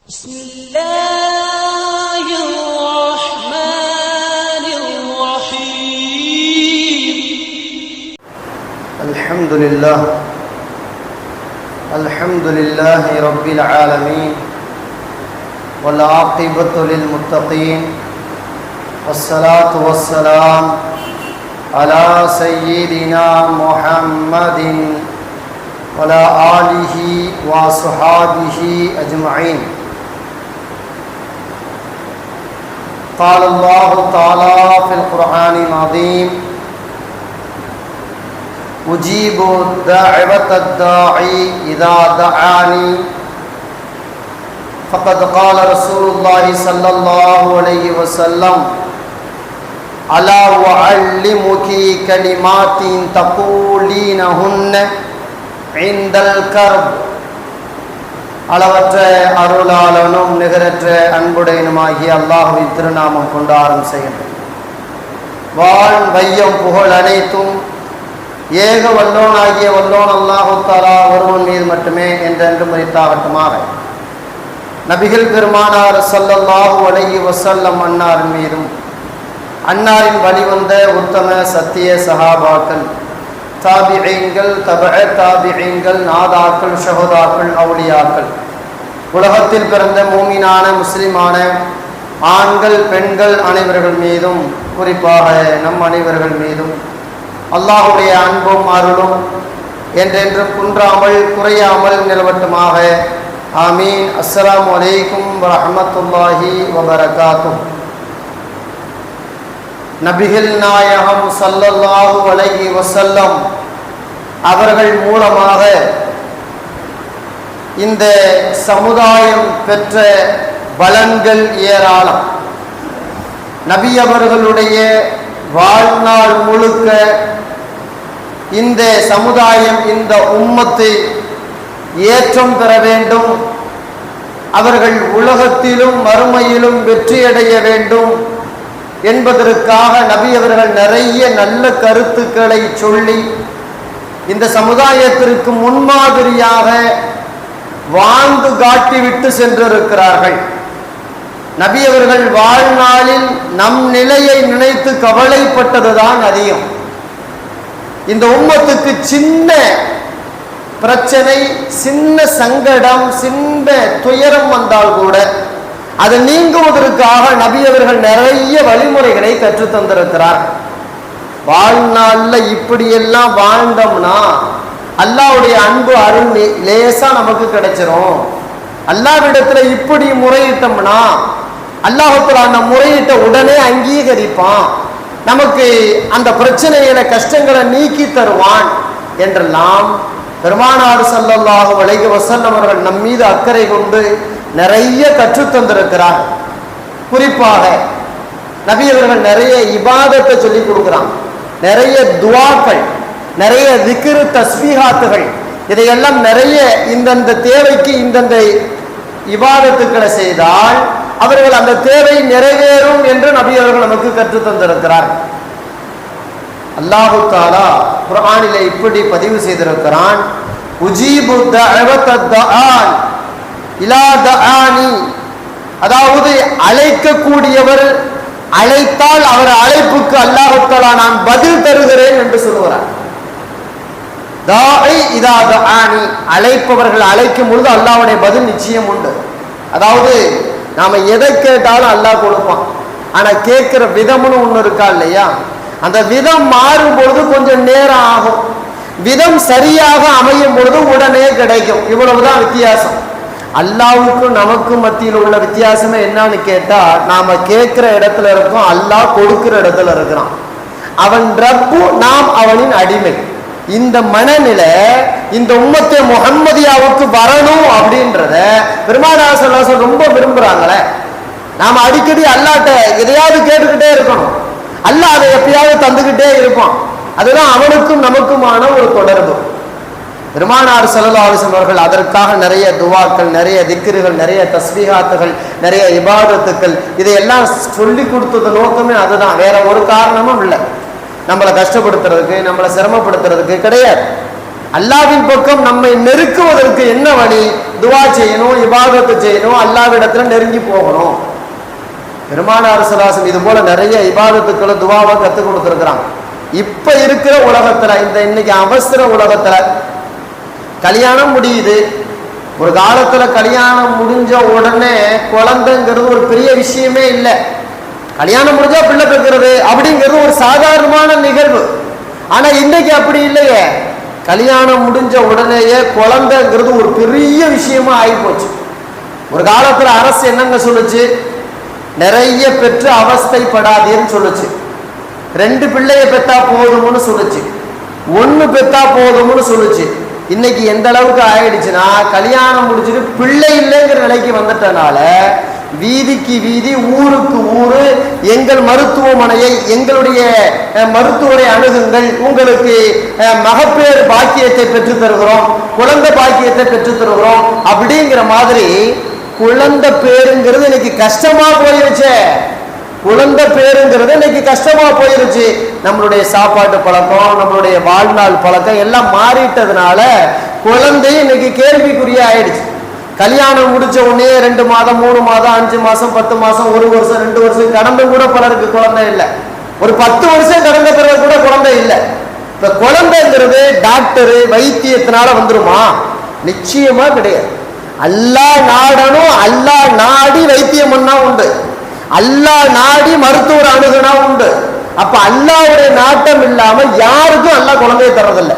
بسم الله الرحمن الرحيم الحمد لله رب العالمين والعاقبة للمتقين والصلاة والسلام على سيدنا محمد وعلى آله وصحابه أجمعين. قال الله تعالى في القرآن العظيم: أجيب دعوة الداعي إذا دعاني. فقد قال رسول الله صلى الله عليه وسلم: ألا أعلمك كلمات تقولينهن عند الكرب. அளவற்ற அருளாளனும் நிகரற்ற அன்புடையனுமாகிய அல்லாஹ்வின் திருநாமம் கொண்டு ஆரம்பிக்கின்றேன். வான் வையம் புகழ் அனைத்தும் ஏக வல்லோனாகிய வல்லோன் அல்லாஹு தஆலா ஒருவன் மீது மட்டுமே என்றென்று முறித்தாகட்டுமாக. நபிகள் பெருமானார் ஸல்லல்லாஹு அலைஹி வஸல்லம் அன்னாரின் மீதும் அன்னாரின் வழிவந்த உத்தம சத்திய சஹாபாக்கள், தாபிஈன்கள், தபஅ தாபிஈன்கள், நாதாக்கள், ஷஹதாக்கள், அவுலியாக்கள், உலகத்தில் பிறந்த மூமினான முஸ்லிமான ஆண்கள் பெண்கள் அனைவர்கள் மீதும், குறிப்பாக நம் அனைவர்கள் மீதும் அல்லாஹ்வுடைய அன்பும் அருளும் என்றென்றும் குன்றாமல் குறையாமல் நிலவட்டுமாக. ஆமீன். அஸ்ஸலாமு அலைக்கும் வரஹ்மத்துல்லாஹி வபரகாத்துஹ். நபிகள் நாயகம் ஸல்லல்லாஹு அலைஹி வஸல்லம் அவர்கள் மூலமாக இந்த சமுதாயம் பெற்ற பலன்கள் ஏராளம். நபி அவர்களுடைய வாழ்நாள் முழுக்க இந்த சமுதாயம், இந்த உம்மத்து ஏற்றம் பெற வேண்டும், அவர்கள் உலகத்திலும் மறுமையிலும் வெற்றியடைய வேண்டும் என்பதற்காக நபி அவர்கள் நிறைய நல்ல கருத்துக்களை சொல்லி இந்த சமுதாயத்திற்கு முன்மாதிரியாக வாழ்ந்து காட்டிவிட்டு சென்றிருக்கிறார்கள். நபி அவர்கள் வாழ்நாளில் நம் நிலையை நினைத்து கவலைப்பட்டதுதான் அதிகம். இந்த உம்மத்துக்கு சின்ன பிரச்சனை, சின்ன சங்கடம், சின்ன துயரம் வந்தால் கூட அதை நீங்குவதற்காக நபி அவர்கள் நிறைய வழிமுறைகளை கற்றுத் தந்திருக்கிறார். வாழ்நாள்ல இப்படியெல்லாம் வாழ்ந்தோம்னா அல்லாஹ்வுடைய அன்பு அருள் லேசா நமக்கு கிடைச்சிரும். அல்லாஹ்விடத்துல இப்படி முறையிட்டோம்னா அல்லாஹ் அந்த முறையிட்ட உடனே அங்கீகரிப்பான், நமக்கு அந்த பிரச்சனைகளை கஷ்டங்களை நீக்கி தருவான் என்றெல்லாம் பெருமானார் ஸல்லல்லாஹு அலைஹி வஸல்லம் அவர்கள் நம் மீது அக்கறை கொண்டு நிறைய கற்றுத் தந்திருக்கிறார். குறிப்பாக நபி அவர்கள் நிறைய இபாதத்தை சொல்லி கொடுக்குறாங்க, நிறைய துஆக்கள், நிறைய திக்ரு தஸ்பீஹாத்துகள், இதையெல்லாம் நிறைய இந்தந்த தேவைக்கு இந்தந்த இபாதத்துக்களை செய்தால் அவர்கள் அந்த தேவை நிறைவேறும் என்று நபி அவர்கள் நமக்கு கற்றுத் தந்திருக்கிறார். அல்லாஹு தஆலா குர்ஆனிலே இப்படி பதிவு செய்திருக்கிறான்: உஜீபு தஅவத்தத் தஆன் இலா தஆனி. அதாவது அழைக்கக்கூடியவர் அழைத்தால் அவர் அழைப்புக்கு அல்லாஹ் தஆலா நான் பதில் தருகிறேன் என்று சொல்கிறார். தாஇ இதா தஆனி, அழைப்பவர்கள் அழைக்கும் பொழுது அல்லாஹ்வுடைய பதில் நிச்சயம் உண்டு. அதாவது நாம எதை கேட்டாலும் அல்லாஹ் கொடுப்பான். ஆனா கேட்கிற விதம்னு ஒண்ணு இருக்கா இல்லையா, அந்த விதம் மாறும் பொழுது கொஞ்சம் நேரம் ஆகும், விதம் சரியாக அமையும் பொழுது உடனே கிடைக்கும். இவ்வளவுதான் வித்தியாசம். அல்லாஹ்வுக்கும் நமக்கும் மத்தியில் உள்ள வித்தியாசமே என்னன்னு கேட்டா, நாம கேட்கிற இடத்துல இருக்கோம், அல்லாஹ் கொடுக்கிற இடத்துல இருக்கிறான். அவன் ரப்பு, நாம் அவனின் அடிமை. இந்த மனநிலை இந்த உம்மத்தை முஹம்மதியாவுக்கு வரணும் அப்படின்றத பெருமானார் ஸல்லல்லாஹு அலைஹி வஸல்லம் ரொம்ப விரும்புறாங்களே. நாம அடிக்கடி அல்லாஹ்ட்ட எதையாவது கேட்டுக்கிட்டே இருக்கணும், அல்லாஹ் அதை எப்பயாவது தந்துகிட்டே இருப்பான். அதுதான் அவனுக்கும் நமக்குமான ஒரு தொடர்பு. பெருமானார் ஸல்லல்லாஹு அலைஹி வஸல்லம் அவர்கள் அதற்காக நிறைய துஆக்கள், நிறைய திக்ருகள், நிறைய தஸ்பீஹாத்துகள், நிறைய இபாதத்துக்கள், இதையெல்லாம் சொல்லி கொடுத்தது நோக்கமே அதுதான், வேற ஒரு காரணமும் இல்லை. நம்மளை கஷ்டப்படுத்துறதுக்கு, நம்மளை சிரமப்படுத்துறதுக்கு கிடையாது. அல்லாஹ்வின் பக்கம் நம்மை நெருக்குவதற்கு என்ன வழி? துவா செய்யணும், இபாதத்து செய்யணும், அல்லாஹ்விடத்துல நெருங்கி போகணும். பெருமானார் ஸல்லல்லாஹு அலைஹி வஸல்லம் இது போல நிறைய இபாதத்துக்களை துவாவை கற்றுக் கொடுத்துருக்குறாங்க. இப்ப இருக்கிற உலகத்துல, இந்த இன்னைக்கு அவசர உலகத்துல கல்யாணம் முடியுது. ஒரு காலத்துல கல்யாணம் முடிஞ்ச உடனே குழந்தைங்கிறது ஒரு பெரிய விஷயமே இல்லை. கல்யாணம் முடிஞ்சா பிள்ளை பெறுகிறது அப்படிங்கிறது ஒரு சாதாரணமான நிகழ்வு. ஆனா இன்னைக்கு அப்படி இல்லையே. கல்யாணம் முடிஞ்ச உடனேயே குழந்தைங்கிறது ஒரு பெரிய விஷயமா ஆகிப்போச்சு. ஒரு காலத்துல அரசு என்னங்க சொல்லுச்சு? நிறைய பெற்று அவஸ்தைப்படாதேன்னு சொல்லுச்சு. 2 பிள்ளைய பெத்தா போதும்னு சொல்லுச்சு, 1 பெத்தா போதும்னு சொல்லுச்சு. இன்னைக்கு எந்த அளவுக்கு ஆயிடுச்சுன்னா, கல்யாணம் முடிச்சுட்டு பிள்ளை இல்லைங்கிற நிலைக்கு வந்துட்டனால வீதிக்கு வீதி, ஊருக்கு ஊரு, எங்கள் மருத்துவமனையை, எங்களுடைய மருத்துவரை அணுகுங்கள், உங்களுக்கு மகப்பேறு பாக்கியத்தை பெற்று தருகிறோம், குழந்தை பாக்கியத்தை பெற்று தருகிறோம் அப்படிங்கிற மாதிரி குழந்தை பேருங்கிறது இன்னைக்கு கஷ்டமா போயிருச்சு. குழந்தை பேருங்கிறது இன்னைக்கு கஷ்டமா போயிருச்சு. நம்மளுடைய சாப்பாட்டு பழக்கம், நம்மளுடைய வாழ்நாள் பழக்கம் எல்லாம் மாறிட்டதுனால குழந்தை இன்னைக்கு கேள்விக்குரிய ஆயிடுச்சு. கல்யாணம் முடிச்ச உடனே 2 மாதம் 3 மாதம் 5 மாசம் 10 மாசம் 1 வருஷம் 2 வருஷம் கடந்து கூட பலருக்கு குழந்தை இல்லை. ஒரு 10 வருஷம் கடந்த பிறகு கூட குழந்தை இல்லை. இப்ப குழந்தைங்கிறது டாக்டரு வைத்தியத்தினால வந்துருமா? நிச்சயமா கிடையாது. அல்லாஹ் நாடனும், அல்லாஹ் நாடி வைத்தியம் பண்ணா உண்டு, அல்லாஹ் நாடி மருத்துவர் அணுகுனா உண்டு. அப்ப அல்லாஹ்வுடைய நாட்டம் இல்லாம யாருக்கும் அல்லாஹ் குழந்தையை தர்றதில்லை.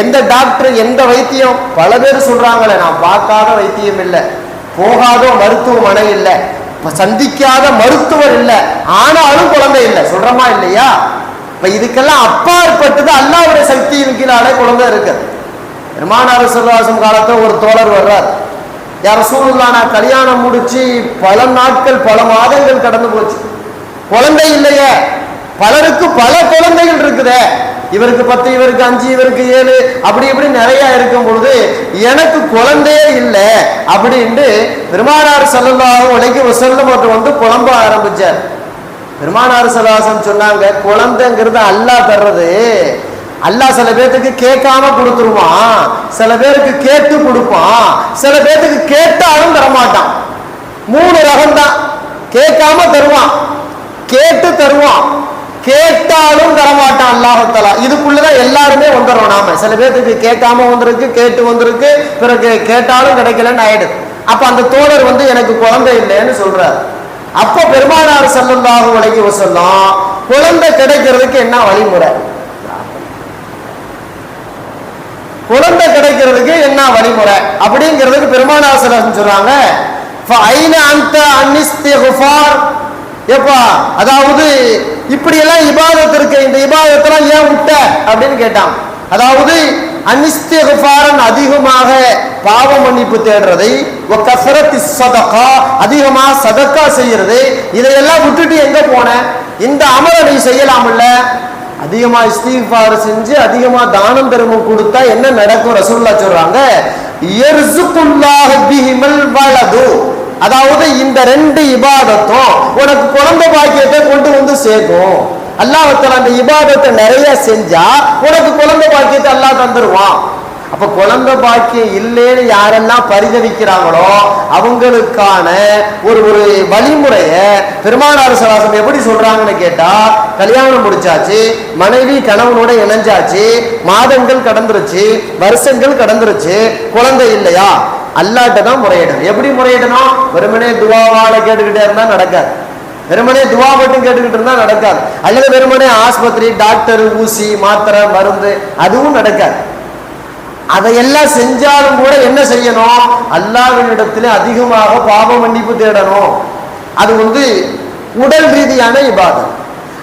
எந்த டாக்டர், எந்த வைத்தியம், பல பேர் சொல்றாங்களே, நான் பார்க்காத வைத்தியம் இல்லை, போகாத மருத்துவமனை இல்லை, சந்திக்காத மருத்துவர் இல்லை, ஆனாலும் குழந்தை இல்லை சொல்றமா இல்லையா? இப்ப இதுக்கெல்லாம் அப்பாற்பட்டது அல்லாஹ்வுடைய சக்தியின் கீழாலே குழந்தை இருக்கு. பெருமானார் ஸல்லல்லாஹு அலைஹி வஸல்லம் காலத்துல ஒரு தோழர் வர்றார். யா ரசூலுல்லாஹ், நான் கல்யாணம் முடிச்சு பல நாட்கள் பல மாதங்கள் கடந்து போச்சு, குழந்தை இல்லையே. பலருக்கு பல குழந்தைகள் இருக்குதே, இவருக்கு 10, இவருக்கு 5, இவருக்கு 7, அப்படி இப்படி நிறைய இருக்கும் பொழுது எனக்கு குழந்தையே இல்லை அப்படின்ட்டு பெருமானார் ஸல்லல்லாஹு அலைஹி வஸல்லம் வந்து புலம்ப ஆரம்பிச்சார். பெருமானார் ஸல்லல்லாஹு அலைஹி வஸல்லம் சொன்னாங்க, குழந்தைங்கிறது அல்லாஹ் தர்றது. அல்லாஹ் சில பேருக்கு கேட்காம கொடுத்துருவான், சில பேருக்கு கேட்டு கொடுப்பான், சில பேருக்கு கேட்டாலும் தரமாட்டான். 3 ரகம் தான். கேட்காம தருவான், கேட்டு தருவான், கேட்டாலும் தரமாட்டான் அல்லாஹ் தஆலா. இதுக்குள்ளதான் எல்லாருமே வந்துடுறோம் நாம. சில பேருக்கு கேட்காம வந்திருக்கு, கேட்டு வந்திருக்கு, பிறகு கேட்டாலும் கிடைக்கலன்னு ஆயிடுது. அப்ப அந்த தோழர் எனக்கு குழந்தை இல்லைன்னு சொல்றாரு. அப்ப பெருமானார் ஸல்லல்லாஹு அலைஹி வஸல்லம் குழந்தை கிடைக்கிறதுக்கு என்ன வழிமுறை, குழந்தை கிடைக்கிறதுக்கு என்ன வழிமுறை அப்படிங்கிறதுக்கு பெருமானார் ஸல்லல்லாஹு அலைஹி வஸல்லம் சொல்றாங்க, ஃபைன அன்த அன்னிஸ்திக்ஃபார். ஏப்பா, அதாவது இப்படி எல்லாம் இபாதத் இருக்கு, இந்த இபாதத்தெல்லாம் ஏன் விட்ட அப்படின்னு கேட்டான். அதாவது அன்னிஸ்திக்ஃபாரன், அதிகமாக பாவ மன்னிப்பு தேடுறதை, வகஸரத்தி ஸதகா, அதிகமாக சதக்கா செய்யறது, இதையெல்லாம் விட்டுட்டு எங்க போன? இந்த அமலை நீ செய்யலாம்ல. அதிகமா இஸ்திக்ஃபார் செஞ்சு அதிகமா தானம் தர்மம் கொடுத்தா என்ன நடக்கும்? ரசூலுல்லாஹ் சொல்றாங்க, யர்ஸுகுல்லாஹு பிஹிமல் வலது. அதாவது இந்த 2 இபாதத்தும் உனக்கு குழந்தை பாக்கியத்தை கொண்டு வந்து சேர்க்கும். அல்லாஹ் தஆலா அந்த இபாதத்தை நிறைய செஞ்சா உனக்கு குழந்தை பாக்கியத்தை அல்லாஹ் தந்துருவான். அப்ப குழந்தை பாக்கியம் இல்லைன்னு யாரெல்லாம் பரிதவிக்கிறாங்களோ அவங்களுக்கான ஒரு வழிமுறைய பெருமானார் ஸல்லல்லாஹு அலைஹி வஸல்லம் எப்படி சொல்றாங்கன்னு கேட்டா, கல்யாணம் முடிச்சாச்சு, மனைவி கணவனோட இணைஞ்சாச்சு, மாதங்கள் கடந்துருச்சு, வருஷங்கள் கடந்துருச்சு, குழந்தை இல்லையா? அல்லாஹ்ட்ட தான் முறையிடணும். எப்படி முறையிடணும்? வெறுமனே துவாவால கேட்டுக்கிட்டே இருந்தா நடக்காது. வெறுமனே துவா மட்டும் கேட்டுக்கிட்டு இருந்தா நடக்காது. அல்லது வெறுமனே ஆஸ்பத்திரி, டாக்டர், ஊசி, மாத்திரை, மருந்து, அதுவும் நடக்காது. அதையெல்லாம் செஞ்சாலும் கூட என்ன செய்யணும்? அல்லாஹ்வினிடத்திலே அதிகமாக பாவ மன்னிப்பு தேடணும். அது உடல் ரீதியான இபாதத்.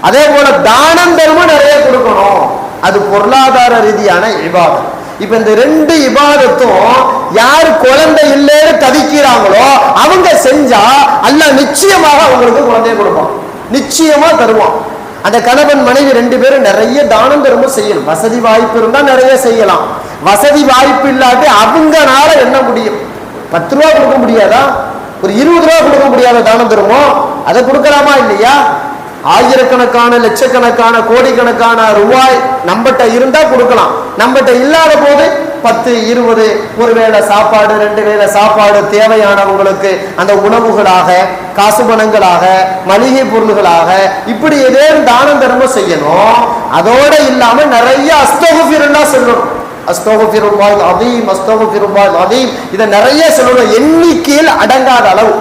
அதே போல தானம் தர்மம் நிறைய கொடுக்கணும், அது பொருளாதார ரீதியான இபாதத். இப்ப இந்த 2 இபாதத்தும் யாரு குழந்தை இல்லைன்னு தவிக்கிறாங்களோ அவங்க செஞ்சா அல்லாஹ் நிச்சயமாக அவங்களுக்கு குழந்தைய கொடுப்பான், நிச்சயமா தருவான். அந்த கணவன் மனைவி 2 பேரும் நிறைய தானம் தர்மம் செய்யணும். வசதி வாய்ப்பு இருந்தா நிறைய செய்யலாம், வசதி வாய்ப்பு இல்லாட்டி அவங்கனால என்ன முடியும்? 10 ரூபா கொடுக்க முடியாதா? ஒரு 20 ரூபா கொடுக்க முடியாத தானம் தர்மம் அதை கொடுக்கலாமா இல்லையா? ஆயிரக்கணக்கான லட்சக்கணக்கான கோடிக்கணக்கான ரூபாய் நம்மகிட்ட இருந்தா கொடுக்கலாம். நம்மகிட்ட இல்லாத போது 10, 20 ஒரு வேளை சாப்பாடு 2 வேளை சாப்பாடு தேவையானவங்களுக்கு அந்த உணவுகளாக, காசு பணங்களாக, மளிகை பொருள்களாக இப்படி ஏதேனும் தானம் தர்மம் செய்யணும். அதோட இல்லாம நிறைய அஸ்தகுஃபிருல்லாஹ் சொல்லணும். அஸ்தகுஃபிருல்லாஹ் அதீம், அஸ்தகுஃபிருல்லாஹ் அதீம், இதை நிறைய சொல்லணும். எண்ணிக்கையில் அடங்காத அளவு.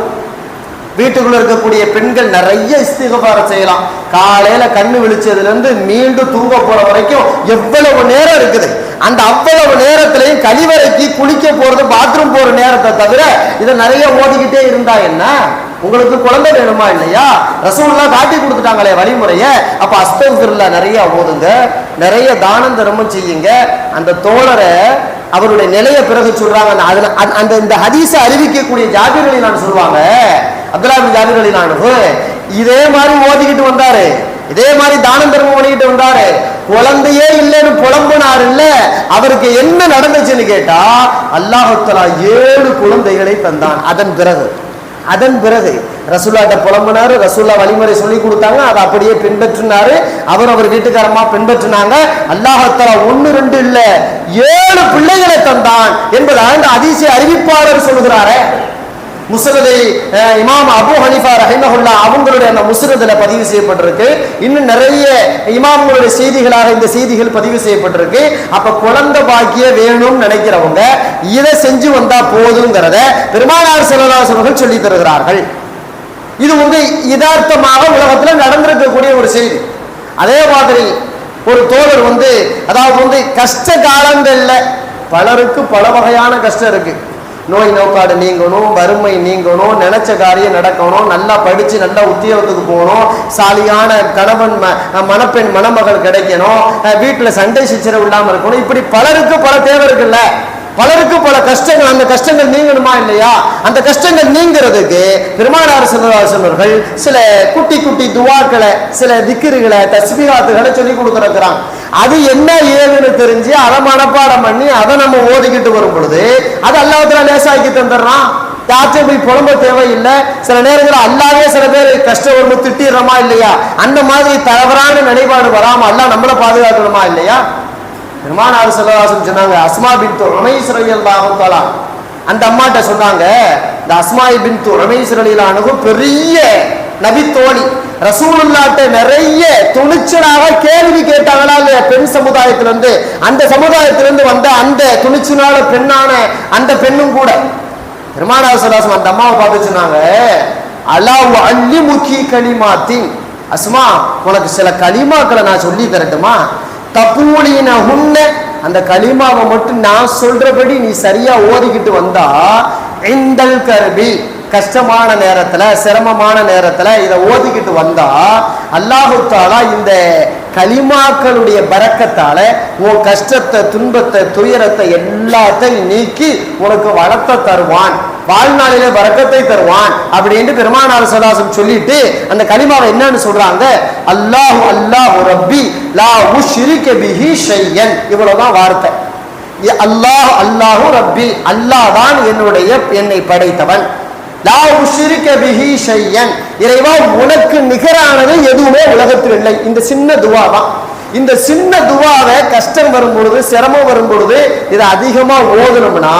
வீட்டுக்குள்ள இருக்கக்கூடிய பெண்கள் நிறைய இஸ்திக்ஃபார் செய்யலாம். காலையில கண்ணு விழிச்சதுல இருந்து மீண்டும் தூங்க போற வரைக்கும் எவ்வளவு நேரம் இருக்குது. அந்த அவ்வளவு நேரத்திலையும் கழிவறைக்கு குளிக்க போறது, பாத்ரூம் போற நேரத்தை தவிர இதை நிறைய ஓடிக்கிட்டே இருந்தா என்ன? உங்களுக்கு குழந்தை வேணுமா இல்லையா? ரசூலுல்லாஹ் காட்டி கொடுத்துட்டாங்களே வழிமுறைய. அப்ப அஸ்தக்ஃபிருல்லாஹ் நிறைய ஓதுங்க, நிறைய தானம் தர்மம் செய்யுங்க. அந்த தோழரை அவருடைய நிலைய பிறகு சொல்றாங்க. அந்த இந்த ஹதீஸை அறிவிக்கக்கூடிய ஜாபிர் அலிலான் சொல்லுவாங்க, அப்துல்லாஹ் பின் ஜாபிர் அலிலான் இதே மாதிரி ஓதிக்கிட்டு வந்தாரு, இதே மாதிரி தானம் தர்மம் பண்ணிக்கிட்டு வந்தாரு. குழந்தையே இல்லைன்னு புலம்புனார் இல்ல, அவருக்கு என்ன நடந்துச்சுன்னு கேட்டா அல்லாஹ் தஆலா 7 குழந்தைகளை தந்தான். அதன் பிறகு ரசூலுல்லாஹ்ட்ட புலம்புனாரு. ரசூலுல்லாஹ் வழிமுறை சொல்லி கொடுத்தாங்க, அதை அப்படியே பின்பற்றினாரு. அவர் வீட்டுக்காரமா பின்பற்றினாங்க. அல்லாஹ் தஆலா 1, 2 இல்ல 7 பிள்ளைகளை தந்தான் என்பதாக இந்த ஹதீஸை அறிவிப்பாளர் சொல்லுகிறாரே. முஸ்னதை இமாம் அபூ ஹனீஃபா ரஹிமஹுல்லாஹ் அவங்களுடைய அந்த முஸ்னதுல பதிவு செய்யப்பட்டிருக்கு. இன்னும் நிறைய இமாம்களுடைய செய்திகளாக இந்த செய்திகள் பதிவு செய்யப்பட்டிருக்கு. அப்ப குழந்தை பாக்கிய வேணும்னு நினைக்கிறவங்க இதை செஞ்சு வந்தா போதுங்கிறத பெருமானார் ஸல்லல்லாஹு அலைஹி வஸல்லம் சொல்லி தருகிறார்கள். இது யதார்த்தமாக உலகத்துல நடந்திருக்கக்கூடிய ஒரு செய்தி. அதே மாதிரி ஒரு தோழர் அதாவது கஷ்ட காலங்கள்ல பலருக்கு பல வகையான கஷ்டம் இருக்கு. நோய் நோக்காடு நீங்கணும், வறுமை நீங்கணும், நினைச்ச காரியம் நடக்கணும், நல்லா படிச்சு நல்லா உத்தியோகத்துக்கு போகணும், சாலியான கணவன் மணப்பெண் மணமகள் கிடைக்கணும், வீட்டுல சண்டை சிச்சரவு இல்லாம இருக்கணும். இப்படி பலருக்கு பல தேவை இருக்குல்ல, பலருக்கு பல கஷ்டங்கள். அந்த கஷ்டங்கள் நீங்கணுமா இல்லையா? அந்த கஷ்டங்கள் நீங்கிறதுக்கு பெருமானார் ஸல்லல்லாஹு அலைஹி வஸல்லம் சில குட்டி குட்டி துஆக்களை, சில திக்ருகளை, தஸ்பீஹாத்துகளை சொல்லி கொடுத்துருக்கிறாங்க. அது என்ன ஏதுன்னு தெரிஞ்சு அதை மனப்பாடம் பண்ணி அதை நம்ம ஓதிக்கிட்டு வரும் பொழுது அது அல்லாஹ் தஆலா லேசாக்கி தந்துடுறான். யாச்சும் போய் புலம்ப தேவையில்லை. சில நேரங்களில் அல்லாவே சில பேர் கஷ்டம் வரும்போது திட்டிடுறோமா இல்லையா? அந்த மாதிரி தவறான நிலைப்பாடு வராம அல்லாஹ் நம்மளை பாதுகாக்கணுமா இல்லையா? பெருமானார் ஸல்லல்லாஹு அலைஹி வஸல்லம் சொன்னாங்க, அஸ்மா பின்த் உமைஸ் ரலியல்லாஹு தஆலா அந்த அம்மாட்ட சொன்னாங்க, இந்த அஸ்மா பின்த் உமைஸ் ரலியல்லாஹு அன்ஹு பெரிய நபி தோழி, ரசூலுல்லாஹ்ட்ட நிறைய துணிச்சலாக கேள்வி கேட்டாங்களா இல்லையா? பெண் சமுதாயத்திலிருந்து, அந்த சமுதாயத்திலிருந்து வந்த அந்த துணிச்சலான பெண்ணான அந்த பெண்ணும் கூட பெருமானார் ஸல்லல்லாஹு அலைஹி வஸல்லம் அந்த அம்மாவை பார்த்து சொன்னாங்க, அலா உஅல்லிமுகி கலிமாத்தின், அஸ்மா உனக்கு சில கலிமாக்களை நான் சொல்லி தரட்டுமா? தபூலின ஹுன்ன, அந்த கலிமாவை மட்டும் நான் சொல்றபடி நீ சரியா ஓதிக்கிட்டு வந்தா இந்தல் கர்பி, கஷ்டமான நேரத்துல சிரமமான நேரத்துல இதை ஓதிக்கிட்டு வந்தா அல்லாஹ் தஆலா இந்த கலிமாக்களுடைய பரக்கத்தால உன் கஷ்டத்தை, துன்பத்தை, துயரத்தை எல்லாத்தையும் நீக்கி உனக்கு வளத்தை தருவான், வாழ்நாளிலே பரக்கத்தை தருவான் அப்படின்னு பெருமானார் ஸல்லல்லாஹு அலைஹி வஸல்லம் சொல்லிட்டு அந்த கலிமாவை என்னன்னு சொல்றாங்க, அல்லாஹு அல்லாஹு ரப்பி லா உஷ்ரிக பிஹி ஷையன். இவ்வளவுதான் வார்த்தை. அல்லாஹ் அல்லாஹு ரப்பி, அல்லாஹ் தான் என்னை படைத்தவன். லா உஷ்ரிக பிஹி ஷையன், இறைவா உனக்கு நிகரானது எதுவுமே உலகத்தில் இல்லை. இந்த சின்ன துவா தான். இந்த சின்ன துவாவை கஷ்டம் வரும் பொழுது, சிரமம் வரும் பொழுது இதை அதிகமா ஓதணும்னா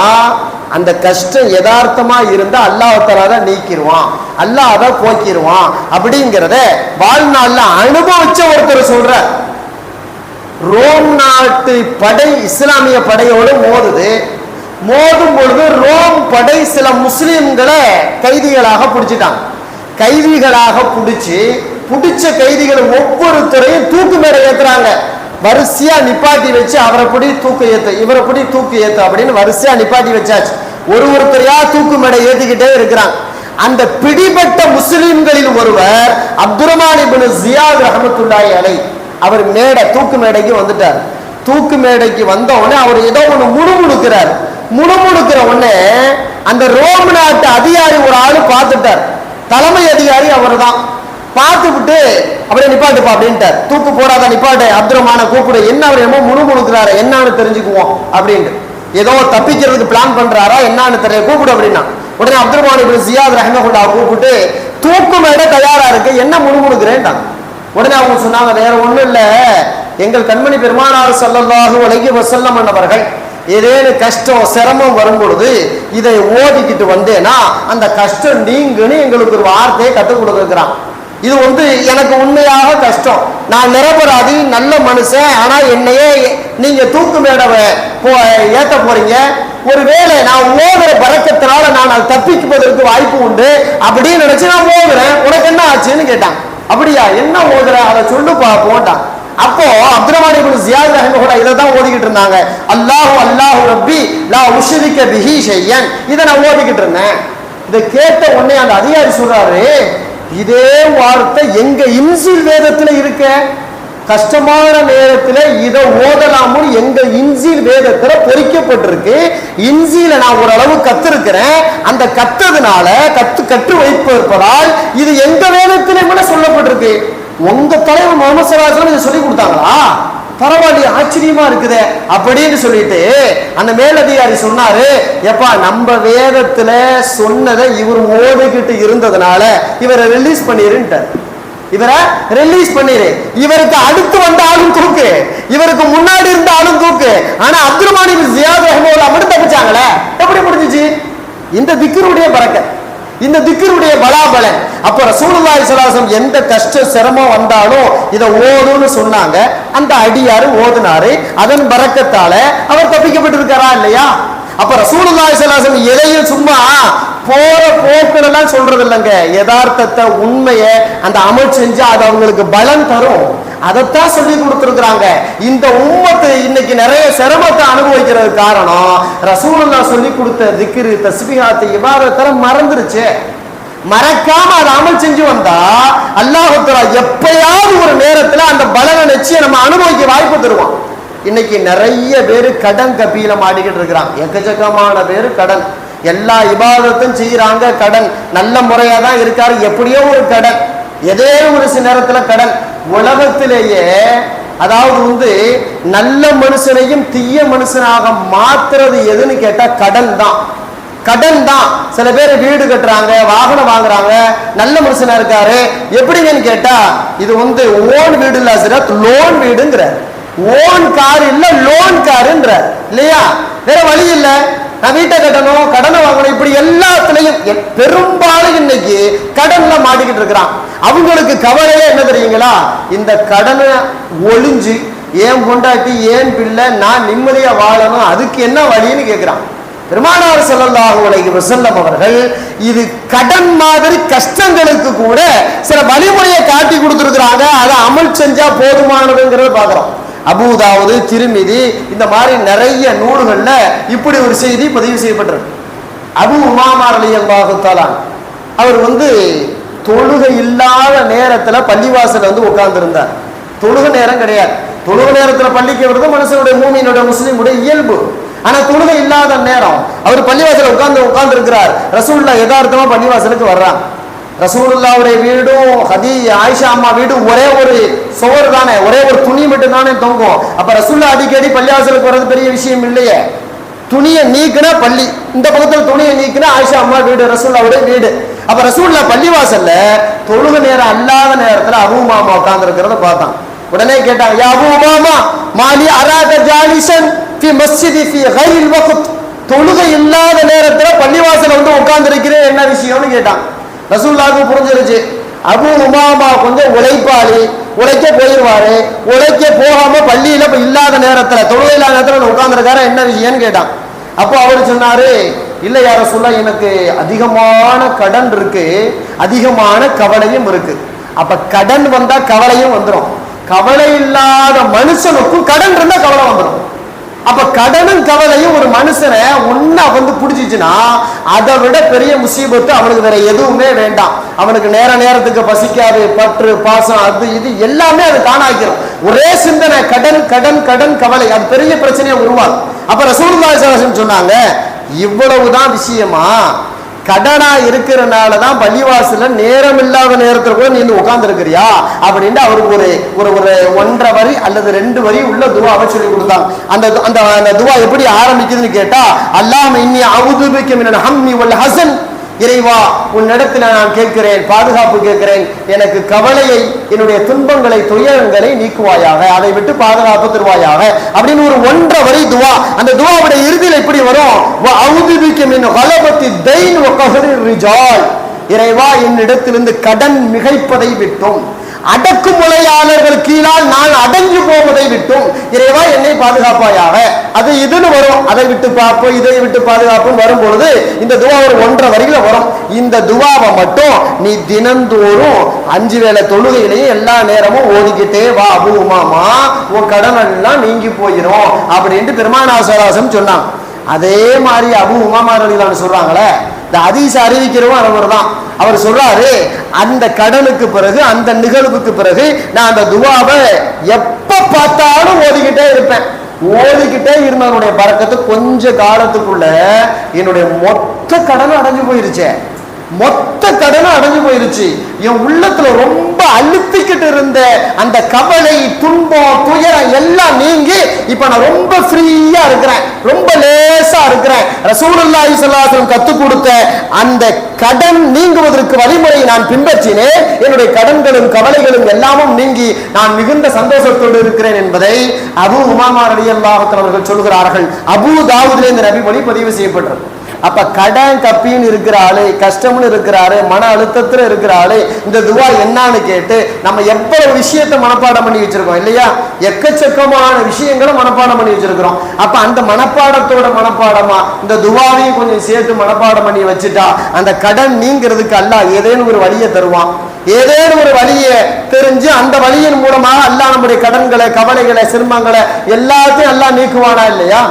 அந்த கஷ்டம் யதார்த்தமா இருந்தா அல்லாஹ் தஆலா தான் நீக்கிடுவான், அல்லாஹ் அதை போக்கிடுவான். அப்படிங்கிறத வாழ்நாள்ல அனுபவிச்ச ஒருத்தர் சொல்ற. ரோம் நாட்டு படை இஸ்லாமிய படையோடு மோதும் பொழுது ரோம் படை சில முஸ்லிம்களை கைதிகளாக பிடிச்சிட்டாங்க. கைதிகளாக பிடிச்ச கைதிகளை ஒவ்வொருத்தரையும் தூக்கு மேல ஏத்துறாங்க. வரிசையா நிப்பாட்டி வச்சு அவரை பிடி தூக்கு ஏத்து, இவரை பிடி தூக்கு ஏத்து அப்படின்னு வரிசையா நிப்பாட்டி வச்சாச்சு. ஒருத்தரையா தூக்கு மேடை ஏத்திக்கிட்டே இருக்கிறாங்க. அந்த பிடிபட்ட முஸ்லிம்களில் ஒருவர் அப்துர்ரஹ்மான் இப்னு ஜியாத் ரஹ்மத்துல்லாஹி அலைஹி, அவர் தூக்கு மேடைக்கு வந்துட்டார். தூக்கு மேடைக்கு வந்த உடனே அவர் ஏதோ ஒண்ணு முணுமுணுக்கிற உடனே அந்த ரோம் நாட்டு அதிகாரி ஒரு ஆளு பார்த்துட்டார். தலைமை அதிகாரி அவர் தான். பார்த்துவிட்டு அப்படியே நிப்பாட்டுப்பா அப்படின்ட்டார். தூக்கு போடாத நிப்பாட்டு, அப்துர்ரஹ்மான கூப்பிடு, என்ன அவர் என்னமோ முணுமுணுக்கிறாரு, என்னன்னு தெரிஞ்சுக்குவோம் அப்படின்ட்டு. ஏதோ தப்பிக்கிறதுக்கு பிளான் பண்றாரா என்னன்னு தெரியல, கூப்பிடு அப்படின்னா. உடனே அப்துர்ரஹ்மான் இப்னு ஜியாத் ரஹ்மத்துல்லாஹி கூப்பிட்டு தூக்கு மேடை தயாரா இருக்கு, என்ன முணுமுணுக்கிறேன்ட்டாங்க. உடனே அவங்க சொன்னாங்க, வேற ஒண்ணும் இல்ல, எங்கள் கண்மணி பெருமானார் ஸல்லல்லாஹு அலைஹி வஸல்லம் அவர்கள் ஏதேனு கஷ்டம் சிரமம் வரும் பொழுது இதை ஓதிக்கிட்டு வந்தேன்னா அந்த கஷ்டம் நீங்குன்னு எங்களுக்கு ஒரு வார்த்தையை கற்றுக் கொடுக்குறான். இது எனக்கு உண்மையாக கஷ்டம், நான் நிரபராதி, நல்ல மனுஷன், ஆனா என்னையே நீங்க தூக்கு மேடவ ஏத்த போறீங்க, ஒருவேளை நான் ஓதுற பறக்கத்தினால நான் அதை தப்பிக்குவதற்கு வாய்ப்பு உண்டு அப்படின்னு நினைச்சு நான் ஓதுறேன், உனக்கு என்ன ஆச்சுன்னு கேட்டான். அப்படியா, என்ன ஓதுற, அதை சொல்லு பாப்போம்ட்டான். அப்போ அப்துர்ரஹ்மான் இப்னு ஜியாத் ரஹிமஹுல்லாஹ் இதை தான் ஓதிக்கிட்டு இருந்தாங்க. அல்லாஹு அல்லாஹு ரப்பி லா உஷ்ரிக பிஹி ஷையன், இதை நான் ஓதிக்கிட்டு இருந்தேன். இதை கேட்ட உடனே அந்த அதிகாரி சொல்றாரு, இதே வார்த்தை எங்க இன்ஜில் வேதத்துல இருக்க, கஷ்டமான நேரத்துல இதை ஓதலாம்னு எங்க இன்ஜில் வேதத்துல பொறிக்கப்பட்டிருக்கு. இன்ஜில நான் ஓரளவு கத்திருக்கிறேன், அந்த கத்ததுனால கற்று வைப்பதால் இது எங்க வேதத்திலே கூட சொல்லப்பட்டிருக்கு. உங்க தலைவர் முகமது ஸல்லல்லாஹு அலைஹி வஸல்லம் இதை சொல்லி கொடுத்தாங்களா, பரவாயில்லையே, ஆச்சரியமா இருக்குது அப்படின்னு சொல்லிட்டு அந்த மேலதிகாரி சொன்னாரு, எப்பா நம்ம வேதத்துல சொன்னதை இவர் ஓடிக்கிட்டு இருந்ததுனால இவரை ரிலீஸ் பண்ணிருன்ட்டார். இவரை ரிலீஸ் பண்ணிரு, இவருக்கு அடுத்து வந்த ஆளும் தூக்கு, இவருக்கு முன்னாடி இருந்த ஆளும் தூக்கு. ஆனா அப்துர்ரஹ்மான் இப்னு ஜியாத் ரஹிமஹுல்லாஹ் மட்டும் தப்பிச்சாங்களே, எப்படி முடிஞ்சிச்சு? இந்த திக்ருடைய பரக்கத், இந்த திக்ருடைய பலாபலன். அப்ப ரசூலுல்லாஹி ஸல்லல்லாஹு அலைஹி வஸல்லம் எந்த கஷ்ட சிரமம் வந்தாலும் இதை ஓதுன்னு சொன்னாங்க, அந்த அடியாரு ஓதுனாரு, அதன் பரக்கத்தால அவர் தப்பிக்கப்பட்டிருக்காரா இல்லையா? அப்ப ரசூலுல்லாஹி ஸல்லல்லாஹு அலைஹி வஸல்லம் எதையும் சும்மா போற போக்குலாம் சொல்றது இல்லைங்க, யதார்த்தத்தை உண்மையை அந்த அமல் செஞ்சா அது அவங்களுக்கு பலன் தரும், அதைத்தான் சொல்லி கொடுத்துருக்குறாங்க. இந்த உம்மத்து இன்னைக்கு நிறைய சிரமத்தை அனுபவிக்கிறது காரணம் ரசூலுல்லாஹ் சொல்லி கொடுத்த திக்ரு தஸ்பீஹாத் இபாதத்தெல்லாம் மறந்துருச்சு. மறக்காம அதை அமல் செஞ்சு வந்தா அல்லாஹ் தஆலா எப்பயாவது ஒரு நேரத்துல அந்த பலனை நிச்சயம் நம்ம அனுபவிக்க வாய்ப்பு தருவான். இன்னைக்கு நிறைய பேரு கடன் கபீலம் ஆடிக்கிட்டு இருக்கிறான், எக்கச்சக்கமான பேரு கடன், எல்லா இபாதத்தும் செய்யறாங்க, கடன் நல்ல முறையா தான் இருக்காரு, எப்படியோ ஒரு கடன், ஏதே ஒரு சில நேரத்துல கடன். உலகத்திலேயே அதாவது நல்ல மனுஷனையும் தீய மனுஷனாக மாத்துறது எதுன்னு கேட்டா கடன் தான். கடன் தான். சில பேர் வீடு கட்டுறாங்க, வாகனம் வாங்குறாங்க, நல்ல மனுஷனா இருக்காரு, எப்படிங்கன்னு கேட்டா இது ஓன் வீடு இல்ல ஹஸ்ரத், லோன் வீடுங்கிற, ஓன் கார் இல்ல லோன் காருன்ற இல்லையா, வேற வழி இல்ல, நான் வீட்டை கட்டணும், கடனை வாங்கணும், இப்படி எல்லாத்துலயும் பெரும்பாலும் இன்னைக்கு கடன்ல மாட்டிக்கிட்டு இருக்கிறான். அவங்களுக்கு கவலையே என்ன தெரியுங்களா, இந்த கடனை ஒளிஞ்சு ஏன் பொண்டாட்டி ஏன் பிள்ளை நான் நிம்மதியா வாழணும், அதுக்கு என்ன வழின்னு கேட்கிறான். பெருமானார் ஸல்லல்லாஹு அலைஹி வஸல்லம் அவர்கள் இது கடன் மாதிரி கஷ்டங்களுக்கு கூட சில வழிமுறையை காட்டி கொடுத்துருக்குறாங்க, அதை அமல் செஞ்சா போதுமானதுங்கிறத பாக்குறோம். அபூதாவுது, திர்மிதி, இந்த மாதிரி நிறைய நூல்கள்ல இப்படி ஒரு செய்தி பதிவு செய்யப்பட்டிருக்கு. அபூ உமாமா ரலியல்லாஹு தஆலா அவர் தொழுகை இல்லாத நேரத்துல பள்ளிவாசல் உட்கார்ந்து இருந்தார். தொழுகை நேரம் கிடையாது, தொழுகை நேரத்துல பள்ளிக்கு வருது மனுஷனுடைய மூமியினுடைய முஸ்லிமுடைய இயல்பு. ஆனா தொழுகை இல்லாத நேரம் அவர் பள்ளிவாசல் உட்கார்ந்து இருக்கிறார். ரசூலுல்லாஹ் யதார்த்தமா பள்ளிவாசலுக்கு வர்றாங்க. ரசூலுல்லாஹ்வுடைய வீடும் ஆயிஷா அம்மா வீடும் ஒரே ஒரு சுவர் தானே, ஒரே ஒரு துணி மட்டும் தானே தொங்கும். அப்ப ரசூலுல்லாஹ் அடிக்கடி பள்ளிவாசலுக்கு வர்றது பெரிய விஷயம் இல்லையே. துணியை நீக்கினா பள்ளி, இந்த பக்கத்துல துணியை நீக்கினா ஆயிஷா அம்மா வீடு, ரசூலுல்லாஹ்வுடைய வீடு. அப்ப ரசூலுல்லாஹ் பள்ளிவாசல்ல தொழுகை நேரம் அல்லாத நேரத்துல அபூ உமாமா உட்கார்ந்து இருக்கிறத பார்த்தான். உடனே கேட்டாங்க, யா அபூ உமாமா மாலி அராக ஜாலிசன் ஃபி மஸ்ஜிதி ஃபி கைரில் வக்த், தொழுகை இல்லாத நேரத்துல பள்ளிவாசல்ல உட்கார்ந்து இருக்கிறேன், என்ன விஷயம்னு கேட்டான். ரசூலுல்லாஹ்வுக்கு புரிஞ்சிருச்சு, அபூ உமாமா கொஞ்சம் உழைப்பாளி, உழைக்க போயிருவாரு, உழைக்க போகாம பள்ளியில இல்லாத நேரத்துல தொழுகை இல்லாத நேரத்துல உட்கார்ந்துருக்காரு, என்ன விஷயம்னு கேட்டான். அப்போ அவரு சொன்னாரு, இல்ல யா ரசூலுல்லாஹ் எனக்கு அதிகமான கடன் இருக்கு, அதிகமான கவலையும் இருக்கு. அப்ப கடன் வந்தா கவலையும் வந்துடும், கவலை இல்லாத மனுஷனுக்கும் கடன் இருந்தா கவலை வந்துடும். அப்ப கடனும் கவலையும் ஒரு மனுஷனை ஒன்னா புடிச்சிச்சுன்னா அதை விட பெரிய முசீபத்து அவனுக்கு வேற எதுவுமே வேண்டாம். அவனுக்கு நேரத்துக்கு பசிக்காது, பற்று பாசம் அது இது எல்லாமே அது தானாக்கிறோம். ஒரே சிந்தனை கடன் கடன் கடன் கவலை, அது பெரிய பிரச்சனையை உருவாகும். அப்ப ரசூலுல்லாஹி ஸல்லல்லாஹு அலைஹி வஸல்லம் சொன்னாங்க, இவ்வளவுதான் விஷயமா, கடனா இருக்கிறனாலதான் பள்ளிவாசல்ல நேரம் இல்லாத நேரத்துல கூட நீ உட்கார்ந்து இருக்கிறியா அப்படின்னு அவருக்கு ஒரு 1.5 வரி அல்லது 2 வரி உள்ள துவாவை சொல்லி கொடுத்தாங்க. அந்த துவா எப்படி ஆரம்பிக்குதுன்னு கேட்டா, அல்லாஹும்ம இன்னி அஊது பிக்க மினல் ஹம்மி வல் ஹஸன் இறைவா உன்னிடத்தில் நான் கேட்கிறேன், பாதுகாப்பு கேட்கிறேன், எனக்கு கவலையை, என்னுடைய துன்பங்களை, துயரங்களை நீக்குவாயாக, அதை விட்டு பாதுகாப்பு தருவாயாக அப்படின்னு ஒரு 1.5 வரி துவா. அந்த துவாவுடைய இறுதியில் இப்படி வரும், இறைவா என்னிடத்திலிருந்து கடன் மிகைப்பதை விட்டும், அடக்குமுறையாளர்கள் கீழால் நான் அடங்கி போவதை விட்டும் இறைவா என்னை பாதுகாப்பாயாக. அது இதுன்னு வரும், அதை விட்டு பார்ப்போம், இதை விட்டு பாதுகாப்பும் வரும்பொழுது இந்த துவா ஒரு 1.5 வரியில வரும். இந்த துவாவை மட்டும் நீ தினந்தோறும் 5 வேளை தொழுகையிலையும் எல்லா நேரமும் ஓடிக்கிட்டே வா அபு உமாமா, உன் கடன் எல்லாம் நீங்கி போயிடும் அப்படின்ட்டு பெருமானார் ஸல்லல்லாஹு சொன்னாங்க. அதே மாதிரி அபு உமாமா ரலியல்லாஹு சொல்றாங்களே, இந்த ஹதீஸ் அறிவிக்கிறவன் அவர் தான். அவர் சொல்றாரு, அந்த கடனுக்கு பிறகு, அந்த நிகழ்வுக்கு பிறகு நான் அந்த துவாவை எப்ப பார்த்தாலும் ஓதிக்கிட்டே இருப்பேன். ஓதிக்கிட்டே இருந்தவனுடைய பரக்கத்து கொஞ்ச காலத்துக்குள்ள என்னுடைய மொத்த கடன் அடைஞ்சு போயிருச்சே, மொத்த கடனும் அடைஞ்சு போயிருச்சு. என் உள்ளத்துல ரொம்ப அழுத்திக்கிட்டு இருந்த அந்த கவலை, துன்பம், துயரம் எல்லாம் நீங்கி இப்ப நான் ரொம்ப ஃப்ரீயா இருக்கிறேன், ரொம்ப லேசா இருக்கிறேன். ரசூலுல்லாஹி ஸல்லல்லாஹு அலைஹி வஸல்லம் கத்துக் கொடுத்த அந்த கடன் நீங்குவதற்கு வழிமுறை நான் பின்பற்றினேன். என்னுடைய கடன்களும் கவலைகளும் எல்லாமும் நீங்கி நான் மிகுந்த சந்தோஷத்தோடு இருக்கிறேன் என்பதை அபூ உமாமா ரலியல்லாஹு அன்ஹு அவர்கள் சொல்கிறார்கள். அபூ தாவூதிலே இந்த நபிமொழி பதிவு செய்யப்பட்டது. அப்ப கடன் கப்பின்னு இருக்கிற ஆளு, கஷ்டம்னு இருக்கிற ஆளு, மன அழுத்தத்துல இருக்கிற ஆளு இந்த துவா என்னன்னு கேட்டு நம்ம எவ்வளவு விஷயத்தை மனப்பாடம் பண்ணி வச்சிருக்கோம் இல்லையா? எக்கச்சக்கமான விஷயங்களை மனப்பாடம் பண்ணி வச்சிருக்கிறோம். அப்ப அந்த மனப்பாடத்தோட மனப்பாடமா இந்த துவாவையும் கொஞ்சம் சேர்த்து மனப்பாடம் பண்ணி வச்சுட்டா அந்த கடன் நீங்கிறதுக்கு அல்லாஹ் ஏதேனும் ஒரு வழியை தருவான். ஏதேனும் ஒரு வழியை தெரிஞ்சு அந்த வழியின் மூலமாக அல்லாஹ் நம்முடைய கடன்களை, கவலைகளை, சிரமங்களை எல்லாத்தையும் அல்லாஹ் நீக்குவானா இல்லையா?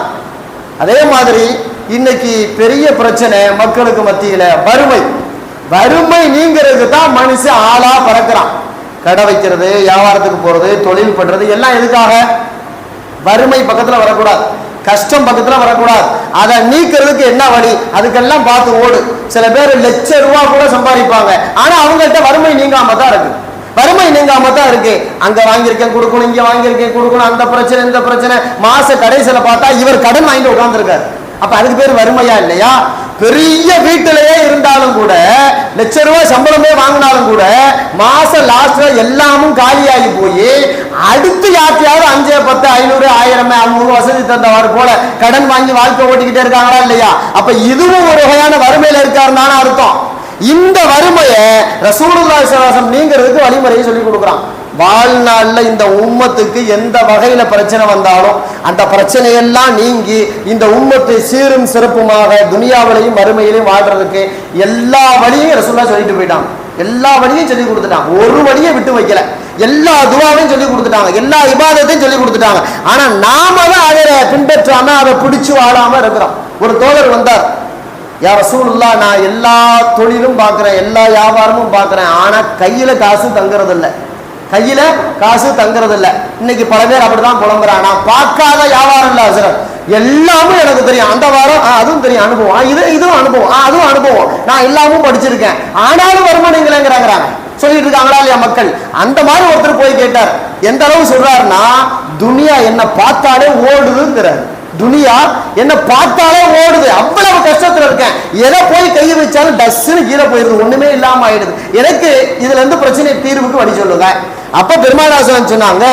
அதே மாதிரி இன்னைக்கு பெரிய பிரச்சனை மக்களுக்கு மத்தியில வறுமை. வறுமை நீங்கிறதுக்கு தான் மனுஷன் ஆளா பறக்கிறான். கடை வைக்கிறது, வியாபாரத்துக்கு போறது, தொழில் பண்றது எல்லாம் எதுக்காக? வறுமை பக்கத்துல வரக்கூடாது, கஷ்டம் பக்கத்துல வரக்கூடாது. அதை நீக்கிறதுக்கு என்ன வழி, அதுக்கெல்லாம் பார்த்து ஓடு. சில பேர் ₹1,00,000 கூட சம்பாதிப்பாங்க, ஆனா அவங்கள்ட்ட வறுமை நீங்காம தான் இருக்கு. வறுமை நீங்காம தான் இருக்கு. அங்க வாங்கியிருக்கேன் கொடுக்கணும், இங்க வாங்கியிருக்கேன் கொடுக்கணும், அந்த பிரச்சனை இந்த பிரச்சனை. மாச கடைசியில பார்த்தா இவர் கடன் வாங்கிட்டு உட்கார்ந்துருக்காரு. அப்ப அதுக்கு பேர் வறுமையா இல்லையா? பெரிய வீட்டிலேயே இருந்தாலும் கூட, ₹1,00,000 சம்பளமே வாங்கினாலும் கூட மாச லாஸ்ட்ல எல்லாமும் காலியாகி போய் அடுத்து யாத்தியாவது 5, 10, 500, 1000 அவங்க வசதி தந்தவாறு போல கடன் வாங்கி வாழ்க்கை ஓட்டிக்கிட்டே இருக்காங்களா இல்லையா? அப்ப இதுவும் ஒரு வகையான வறுமையில இருக்காருன்னு அர்த்தம். இந்த வறுமையை ரசூலுல்லாஹி ஸல்லல்லாஹு அலைஹி வஸல்லம் நீங்கிறதுக்கு வழிமுறையை சொல்லி கொடுக்குறான். வாழ்நாள்ல இந்த உம்மத்துக்கு எந்த வகையில பிரச்சனை வந்தாலும் அந்த பிரச்சனையெல்லாம் நீங்கி இந்த உம்மத்தை சீரும் சிறப்புமாக துனியாவிலையும் மறுமையிலையும் வாழ்றதுக்கு எல்லா வழியும் ரசூலுல்லாஹ் சொல்லிட்டு போயிட்டாங்க. எல்லா வழியும் சொல்லி கொடுத்துட்டாங்க, ஒரு வழியை விட்டு வைக்கல. எல்லா துவாவையும் சொல்லி கொடுத்துட்டாங்க, எல்லா இபாதத்தையும் சொல்லி கொடுத்துட்டாங்க. ஆனா நாம தான் அதை பின்பற்றாம அதை பிடிச்சு வாழாம இருக்கிறோம். ஒரு தோழர் வந்தார், யா ரசூலுல்லாஹ், நான் எல்லா தொழிலும் பார்க்கிறேன், எல்லா வியாபாரமும் பார்க்கிறேன், ஆனா கையில காசு தங்குறது இல்லை, கையில காசு தங்குறது இல்லை. இன்னைக்கு பல பேர் அப்படிதான் புலம்புறான். நான் பார்க்காத வியாபாரம் இல்ல ஹசரத், எல்லாமே எனக்கு தெரியும். அந்த வாரம் அதுவும் தெரியும், அனுபவம், இதுவும் அனுபவம், அதுவும் அனுபவம், நான் எல்லாமும் படிச்சிருக்கேன், ஆனாலும் வருமானம் இல்லைங்கிறாங்க சொல்லிட்டு இருக்காங்களா இல்லையா மக்கள்? அந்த மாதிரி ஒருத்தர் போய் கேட்டார். எந்த அளவு சொல்றாருன்னா, துனியா என்ன பார்த்தாலே ஓடுதுங்கிறார். துனியா என்ன பார்த்தாலே ஓடுது, அவ்வளவு கஷ்டத்துல இருக்கேன், எதை போய் கையை வச்சாலும் டஸ்ன்னு கீழே போயிருது, ஒண்ணுமே இல்லாம ஆயிடுது, எனக்கு இதுல இருந்து பிரச்சனை தீர்வுக்கு வழி சொல்லுங்க. அப்ப பெருமானார் சொன்னாங்க,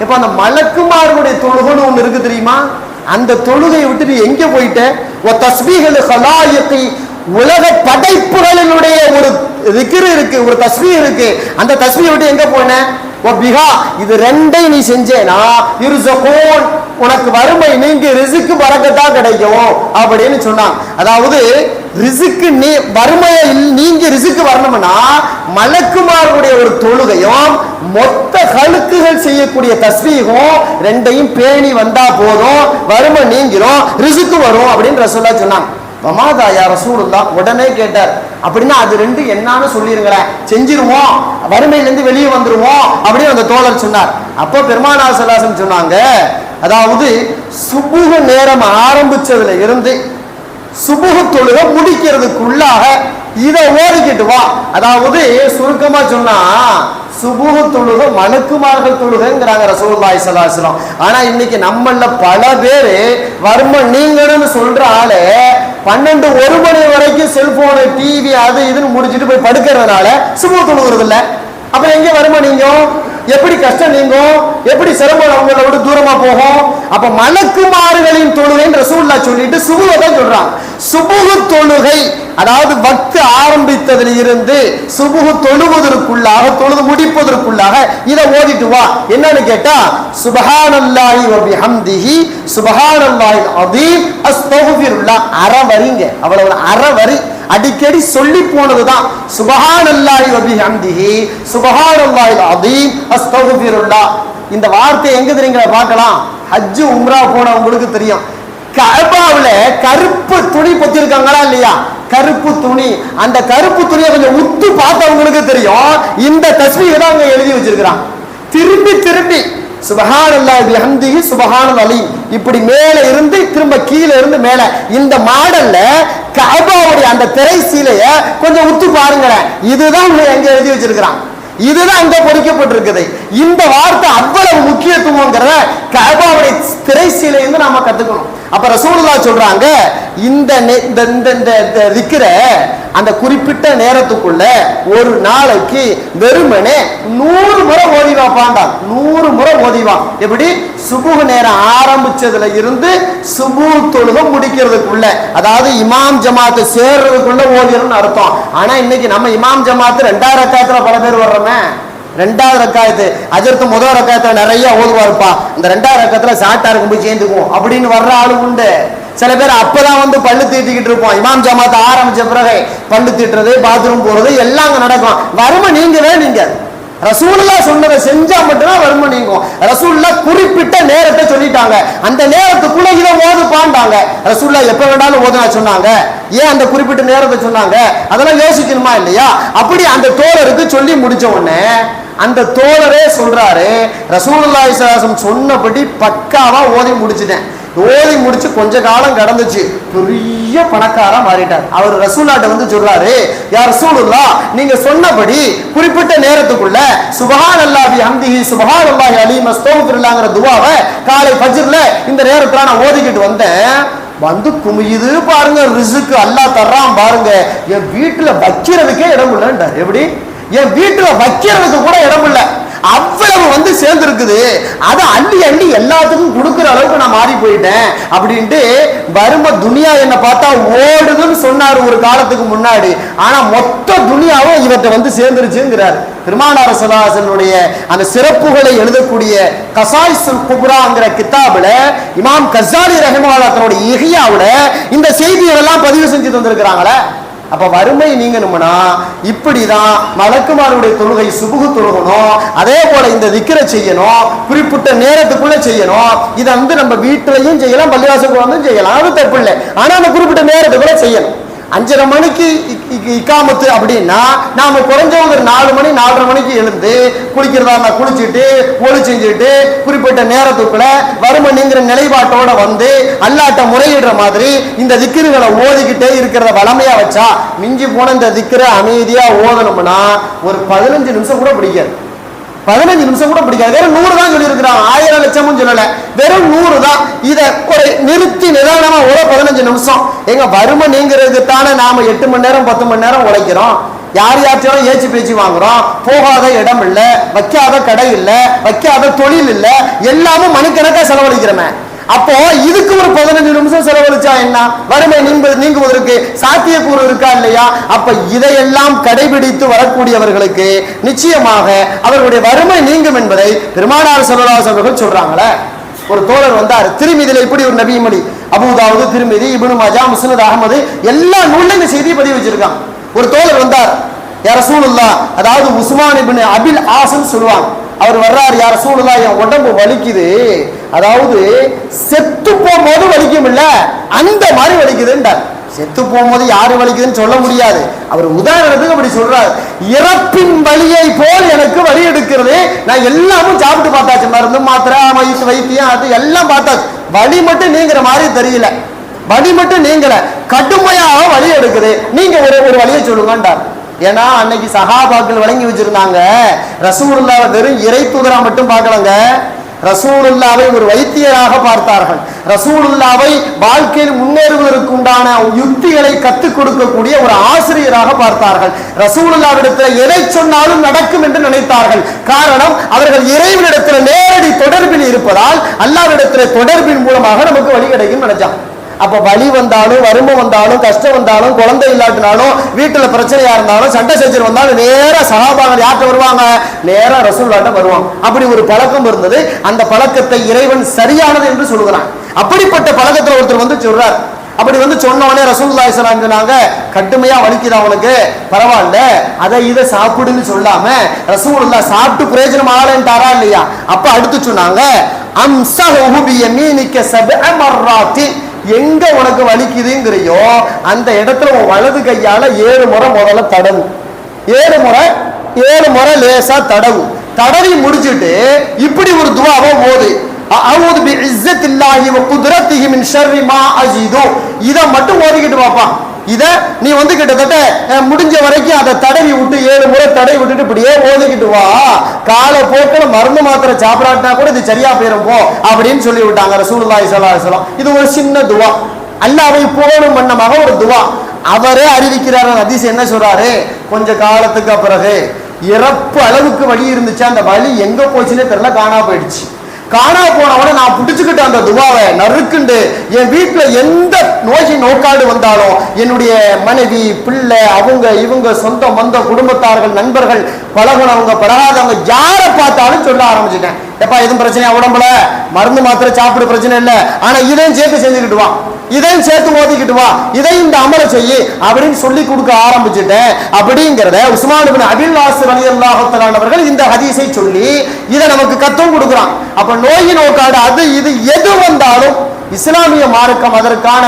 இப்ப அந்த மலக்குமார்களுடைய தொழுகைன்னு ஒண்ணு இருக்கு தெரியுமா? அந்த தொழுகையை விட்டு எங்க போயிட்ட? உலக படைப்புகளினுடைய ஒரு திக்ர் இருக்கு, ஒரு தஸ்பீஹ் இருக்கு, அந்த தஸ்பீஹை விட்டு எங்க போன? இது ரெண்டை நீ செஞ்சேனா உனக்கு வறுமை நீங்க ரிஸ்க் பறக்கத்தா கிடைக்கும் அப்படின்னு சொன்னாங்க. அதாவது ரிஸ்க் நீ வறுமையை நீங்க ரிஸ்க் வரணும்னா மலக்குமார்களுடைய ஒரு தொழுகையும் மொத்த கழுக்குகள் செய்யக்கூடிய தஸ்பீஹும் ரெண்டையும் பேணி வந்தா போதும், வறுமை நீங்கிரும், ரிஸ்க் வரும் அப்படின்னு ரசூலுல்லாஹ் சொன்னாங்க. வமாதா யா ரசூலுல்லாஹ், உடனே கேட்டார், அப்படின்னா அது ரெண்டு என்னன்னு சொல்லிருங்களேன், செஞ்சிருவோம், வறுமையிலிருந்து வெளியே வந்துருவோம் அப்படின்னு அந்த தோழர் சொன்னார். அப்போ பெருமானார் ஸல்லல்லாஹு அலைஹி வஸல்லம் சொன்னாங்க, அதாவது சுபுஹ் நேரம் ஆரம்பிச்சதுல இருந்து சுபுஹ் தொழுகை முடிக்கிறதுக்குள்ளாக இதை ஓடிக்கிட்டு வா. அதாவது சுருக்கமா சொன்னா சுபுஹ் தொழுகை மலக்குமார்கள் தொழுகைங்கிறாங்க ரசூலுல்லாஹி ஸல்லல்லாஹு அலைஹி வஸல்லம். ஆனா இன்னைக்கு நம்மள பல பேரு வறுமை நீங்கணும்னு சொல்ற ஆளு 12 1 மணி வரைக்கும் செல்போனு டிவி அது இதுன்னு முடிச்சுட்டு போய் படுக்கிறதுனால சுபஹ் தொழுகிறது இல்ல. அப்புறம் எங்க வருமா நீங்க? எப்படி கஷ்டம் நீங்க? எப்படி சிரமம் அவங்களை விட்டு தூரமா போகும்? அப்ப மலக்குமார்களின் தொழுகைன்னு ரசூலுல்லாஹ் சொல்லிட்டு சுபஹ் தான் சொல்றாங்க. சுபஹ் தொழுகை அதாவது வக்த் ஆரம்பித்ததில் இருந்து சுபஹ் தொழுவதற்குள்ளாக தொழுது முடிப்பதற்குள்ளாக இதை ஓதிட்டு வா. என்னன்னு கேட்டா சுப்ஹானல்லாஹி வ பிஹம்திஹி சுப்ஹானல்லாஹில் அஸீம் அஸ்தக்ஃபிருல்லாஹ் அறவரிங்க. அவ்வளவு அறவரி அடிக்கடி சொல்லி போனதுதான் சுப்ஹானல்லாஹி வ பிஹம்திஹி சுப்ஹானல்லாஹில் அஸீம் அஸ்தக்ஃபிருல்லாஹ். இந்த வார்த்தை எங்க தெரியுங்க பார்க்கலாம்? ஹஜ் உம்ரா போனவங்களுக்கு தெரியும். கஅபாவுல கருப்பு துணி பத்திருக்காங்களா இல்லையா? கருப்பு துணி, அந்த கருப்பு துணியை கொஞ்சம் உத்து பார்த்தவங்களுக்கு தெரியும். இந்த தஸ்பீஹ் தான் அங்க எழுதி வச்சிருக்காங்க. திரும்பி திரும்பி சுப்ஹானல்லாஹி பிஹம்திஹி சுப்ஹானல் அலீம் இப்படி மேல இருந்து திரும்ப கீழே இருந்து மேல இந்த மாடல்ல கஅபாவுடைய அந்த திரை சீலைய கொஞ்சம் உத்து பாருங்களேன். இதுதான் எங்க எழுதி வச்சிருக்கான். இதுதான் அங்க பொறிக்கப்பட்டிருக்குது. இந்த வார்த்தை அவ்வளவு முக்கியத்துவம்ங்கிறத கஅபாவுடைய திரை சீலையிலிருந்து நாம கத்துக்கணும். அப்ப ரசூலுல்லாஹ் சொல்றாங்க இந்த திக்ர அந்த குறிப்பிட்ட நேரத்துக்குள்ள ஒரு நாளைக்கு வெறுமனே 100 முறை ஓதிவாப்பாண்டா. 100 முறை ஓதிவான். எப்படி? சுபுஹ் நேரம் ஆரம்பிச்சதுல இருந்து சுபுஹ் தொழுகை முடிக்கிறதுக்குள்ள, அதாவது இமாம் ஜமாத்து சேர்றதுக்குள்ள ஓதிரன்னு அர்த்தம். ஆனா இன்னைக்கு நம்ம இமாம் ஜமாத்து 2வது ரக்காத்துல பல பேர் வர்றோமே. 2வது ரக்காயத்து அஜர்த்து முதல் ரக்காயத்துல நிறைய ஓதுவாருப்பா, இந்த 2வது ரக்காயத்துல சாட்டாருக்கு போய் சேர்ந்துக்குவோம் அப்படின்னு வர்ற ஆளு உண்டு. சில பேர் அப்பதான் வந்து பல்லு தீட்டிக்கிட்டு இருப்போம். இமாம் ஜமாத் ஆரம்பிச்ச பிறகு பல்லு தீட்டுறது, பாத்ரூம் போறது எல்லாம் அங்க நடக்கும். வறுமை நீங்கவே நீங்க ரசூலுல்லாஹ் சொன்னதை செஞ்சா மட்டும்தான் வறுமை நீங்கும். ரசூலுல்லாஹ் குறிப்பிட்ட நேரத்தை சொல்லிட்டாங்க. அந்த நேரத்துக்குள்ள இதை ஓதுப்பாண்டாங்க. ரசூலுல்லாஹ் எப்ப வேண்டாலும் ஓதுனா சொன்னாங்க. ஏன் அந்த குறிப்பிட்ட நேரத்தை சொன்னாங்க? அதெல்லாம் யோசிக்கணுமா இல்லையா? அப்படி அந்த தோழருக்கு சொல்லி முடிச்ச உடனே அந்த தோழரே சொல்றாரு, ரசூலுல்லாஹி ஸல்லல்லாஹு அலைஹி வஸல்லம் சொன்னபடி பக்காவா ஓதி முடிச்சிட்டேன். ஓதி முடிச்சு கொஞ்ச காலம் கடந்துச்சு, பெரிய பணக்காரா மாறிட்டார். அவர் ரசூலுல்லாஹ்ட்ட வந்து சொல்றாரு, யா ரசூலுல்லாஹ் நீங்க சொன்னபடி குறிப்பிட்ட நேரத்துக்குள்ள சுப்ஹானல்லாஹி பிஹம்திஹி சுப்ஹானல்லாஹி அலீம் அஸ்தக்ஃபிருல்லாஹ்ங்கற துஆவை காலை ஃபஜ்ர்ல இந்த நேரத்துல நான் ஓதிக்கிட்டு வந்தேன். வந்து குமியுது பாருங்க, ரிஸ்க் அல்லாஹ் தர்றான் பாருங்க. என் வீட்டுல வைக்கிறதுக்கே இடம் இல்லைன்றார். எப்படி? என் வீட்டுல வைக்கிறதுக்கு கூட இடம் இல்லை, அவ்வளவு வந்து சேர்ந்து இருக்குது. அதை அள்ளி அள்ளி எல்லாத்துக்கும் கொடுக்குற அளவுக்கு நான் மாறி போயிட்டேன் அப்படின்ட்டு வறுமை துனியா என்ன பார்த்தா ஓடுதுன்னு சொன்னாரு ஒரு காலத்துக்கு முன்னாடி. ஆனா மொத்த துனியாவும் இவற்றை வந்து சேர்ந்துருச்சுங்கிறார். பெருமானார் ஸல்லல்லாஹு அலைஹி வஸல்லம் அந்த சிறப்புகளை எழுதக்கூடிய கசாயிசுல் குப்ராங்கிற கிதாபுல இமாம் கஸாலி ரஹிமஹுல்லாஹ் தன்னுடைய இஹ்யாவுல இந்த செய்திகள் எல்லாம் பதிவு செஞ்சு தந்திருக்கிறாங்களே. அப்ப வறுமை நீங்கணும்னா இப்படிதான் மலக்குமாருடைய தொழுகை சுபுஹ் தொழுகணும். அதே போல இந்த திக்ரை செய்யணும், குறிப்பிட்ட நேரத்துக்குள்ள செய்யணும். இதை வந்து நம்ம வீட்டிலையும் செய்யலாம், பள்ளிவாசலுக்கு வந்து செய்யலாம், அது தப்பு இல்லை. ஆனா அந்த குறிப்பிட்ட நேரத்துக்குள்ள செய்யணும். 5:30 மணிக்கு இக்காமத்து அப்படின்னா நாம குறைஞ்ச ஒரு 4 மணி 4:30 மணிக்கு எழுந்து குளிக்கிறதா இருந்தா குளிச்சுட்டு ஒளி செஞ்சுட்டு குறிப்பிட்ட நேரத்துக்குள்ள வறுமை நீங்கிற நிலைப்பாட்டோட வந்து அல்லாட்ட முறையிடுற மாதிரி இந்த திக்ருகளை ஓதிக்கிட்டே இருக்கிறத வளமையா வச்சா மிஞ்சி போன இந்த திக்ரை அமைதியா ஓதணும்னா ஒரு 15 நிமிஷம் கூட பிடிக்காது. 15 நிமிஷம் கூட பிடிக்காது. வெறும் 100 தான் சொல்லி இருக்கிறான், 1000 லட்சமும் சொல்லல, வெறும் 100 தான். இதை ஒரு நிறுத்தி நிதானமா ஒரு 15 நிமிஷம். எங்க வறுமை நீங்கிறதுக்கு தானே நாம 8 மணி நேரம் 10 மணி நேரம் உழைக்கிறோம். யார் யார்ச்சாலும் ஏச்சு பேச்சு வாங்குறோம். போகாத இடம் இல்லை, வைக்காத கடை இல்லை, வைக்காத தொழில் இல்லை, எல்லாமும் மணிக்கணக்கா செலவழிக்கிறோமே. அப்போ இதுக்கு ஒரு 15 நிமிஷம் செலவழிச்சா என்ன? வறுமை நீங்குவதற்கு சாத்தியக்கூறு இருக்கா இல்லையா? அப்ப இதையெல்லாம் கடைபிடித்து வரக்கூடியவர்களுக்கு நிச்சயமாக அவர்களுடைய வறுமை நீங்கும் என்பதை பெருமானார் ஸல்லல்லாஹு அலைஹி வஸல்லம் சொல்றாங்களே. ஒரு தோழர் வந்தார், திருமிதியில இப்படி ஒரு நபிமொழி, அபூதாவுது, திருமிதி, இப்னு மாஜா, முஸ்னத் அஹ்மது எல்லா நூல்ல இந்த செய்தியை பதிவு வச்சிருக்காங்க. ஒரு தோழர் வந்தார், யா ரசூலுல்லாஹ், அதாவது உஸ்மான் இப்னு அபில் ஆஸ்ன்னு சொல்லுவாங்க. அவர் வர்றாரு, யா ரசூலுல்லாஹ் என் உடம்பு வலிக்குது, அதாவது செத்து போகும்போது வலிக்கும் இல்ல அந்த மாதிரி வலிக்குதுன்றார். செத்து போகும்போது யாரு வலிக்குதுன்னு சொல்ல முடியாது. அவர் உதாரணத்துக்கு அப்படி சொல்றாரு, இறப்பின் வலியை போல் எனக்கு வலி எடுக்கிறது. நான் எல்லாமும் சாப்பிட்டு பார்த்தாச்சு, மருந்து மாத்திரை வைத்தியம் அது எல்லாம் பார்த்தாச்சு, வலி மட்டும் நீங்கிற மாதிரி தெரியல, வலி மட்டும் நீங்கல, கடுமையாக வலி எடுக்குது, நீங்க ஒரு வழியை சொல்லுங்கன்றார். ஏன்னா அன்னைக்கு சஹாபாக்கள் வழங்கி வச்சிருந்தாங்க, ரசூலுல்லாஹ் வெறும் இறை தூதரா மட்டும் பார்க்கலங்க, ரசூலுல்லாவை ஒரு வைத்தியராக பார்த்தார்கள். ரசூலுல்லாவை வாழ்க்கையில் முன்னேறுவதற்கு உண்டான யுக்திகளை கற்றுக் கொடுக்கக்கூடிய ஒரு ஆசிரியராக பார்த்தார்கள். ரசூலுல்லாவிடத்தில் எதை சொன்னாலும் நடக்கும் என்று நினைத்தார்கள். காரணம், அவர்கள் இறைவனிடத்தில் நேரடி தொடர்பில் இருப்பதால் அல்லாஹ்விடத்தில் தொடர்பின் மூலமாக நமக்கு வழி கிடைக்கும் நினைச்சாங்க. அப்ப வலி வந்தாலும், வறுமை வந்தாலும், கஷ்டம் வந்தாலும், குழந்தை இல்லாட்டினாலும், வீட்டுல பிரச்சனையா இருந்தாலும், சண்டை சச்சரவு வந்தாலும் நேரா சஹாபாக்கள் யார்கிட்ட வருவாங்க? நேரா ரசூலுல்லாஹ்ட்ட வருவாங்க. அப்படி ஒரு பழக்கம் இருந்தது. அந்த பழக்கத்தை இறைவன் சரியானது என்று சொல்கிறான். அப்படிப்பட்ட பழக்கத்தில் ஒருத்தர் வந்து சொல்றார். அப்படி வந்து சொன்ன உடனே ரசூலுல்லாஹி ஸல்லல்லாஹு அலைஹி வஸல்லம் சொன்னாங்க, கடுமையா வலிக்குது அவனுக்கு, பரவாயில்ல, அதை இதை சாப்பிடுன்னு சொல்லாம ரசூலுல்லாஹ் சாப்பிட்டு பிரயோஜனம் ஆகலன்ட்டாரா இல்லையா? அப்ப அடுத்து சொன்னாங்க, அம்ஸஹு பியமீனிக சப்அ மர்ராத்தி, எங்க உனக்கு வலிக்குதுங்கிறியோ அந்த இடத்துல உன் வலது கையால 7 முறை முதல்ல தடவு. 7 முறை லேசா தடவு. தடவி முடிச்சுட்டு இப்படி ஒரு துஆவை ஓது, அஊது பிஇஸ்ஸத்தில்லாஹி வ குத்ரத்திஹி மின் ஷர்ரி மா அஜிது. இத மட்டும் ஓதிக்கிட்டு பாப்பா. இத நீ வந்து கிட்டத்தட்ட முடிஞ்ச வரைக்கும் அதை தடவி விட்டு 7 முறை தடவி விட்டுட்டு இப்படியே ஓதிக்கிட்டு வா. காலை போக்குல மருந்து மாத்திரை சாப்பிடாட்டினா கூட இது சரியா போயிரும் போ அப்படின்னு சொல்லி விட்டாங்க ரசூலுல்லாஹி ஸல்லல்லாஹு அலைஹி வஸல்லம். இது ஒரு சின்ன துவா, அல்லாஹ்வை புகழும் வண்ணமாக ஒரு துவா. அவரே அறிவிக்கிறார். ஹதீஸ் என்ன சொல்றாரு? கொஞ்ச காலத்துக்கு பிறகு இறப்பு அளவுக்கு வலி இருந்துச்சு, அந்த வலி எங்க போச்சுன்னே தெரியல, காணா போயிடுச்சு. காணா போனவன நான் பிடிச்சுக்கிட்ட அந்த துவாவை நறுக்குண்டு என் வீட்டுல எந்த நோய் நோக்காடு வந்தாலும் என்னுடைய மனைவி, பிள்ளை, அவங்க இவங்க சொந்த மந்த குடும்பத்தார்கள், நண்பர்கள், பழகுனவங்க, பழகாதவங்க யாரை பார்த்தாலும் சொல்ல ஆரம்பிச்சுட்டேன், எப்பா எதுவும் பிரச்சனையா உடம்புல? மருந்து மாத்திரை சாப்பிட பிரச்சனை இல்லை, ஆனா இதையும் சேர்த்து செஞ்சுக்கிட்டு வா, இதையும் சேர்த்து ஓதிக்கிட்டு வா, இதையும் இந்த அமலை செய்யி அப்படின்னு சொல்லி கொடுக்க ஆரம்பிச்சுட்டேன் அப்படிங்கிறத உஸ்மான் இப்னு அபில் ஆஸ் ரலியல்லாஹு தஆலா அவர்கள் இந்த ஹதீஸை சொல்லி இதை நமக்கு கத்தும் கொடுக்குறான். அப்ப நோய் நோக்காடு அது இது எது வந்தாலும் இஸ்லாமிய மார்க்கம் அதற்கான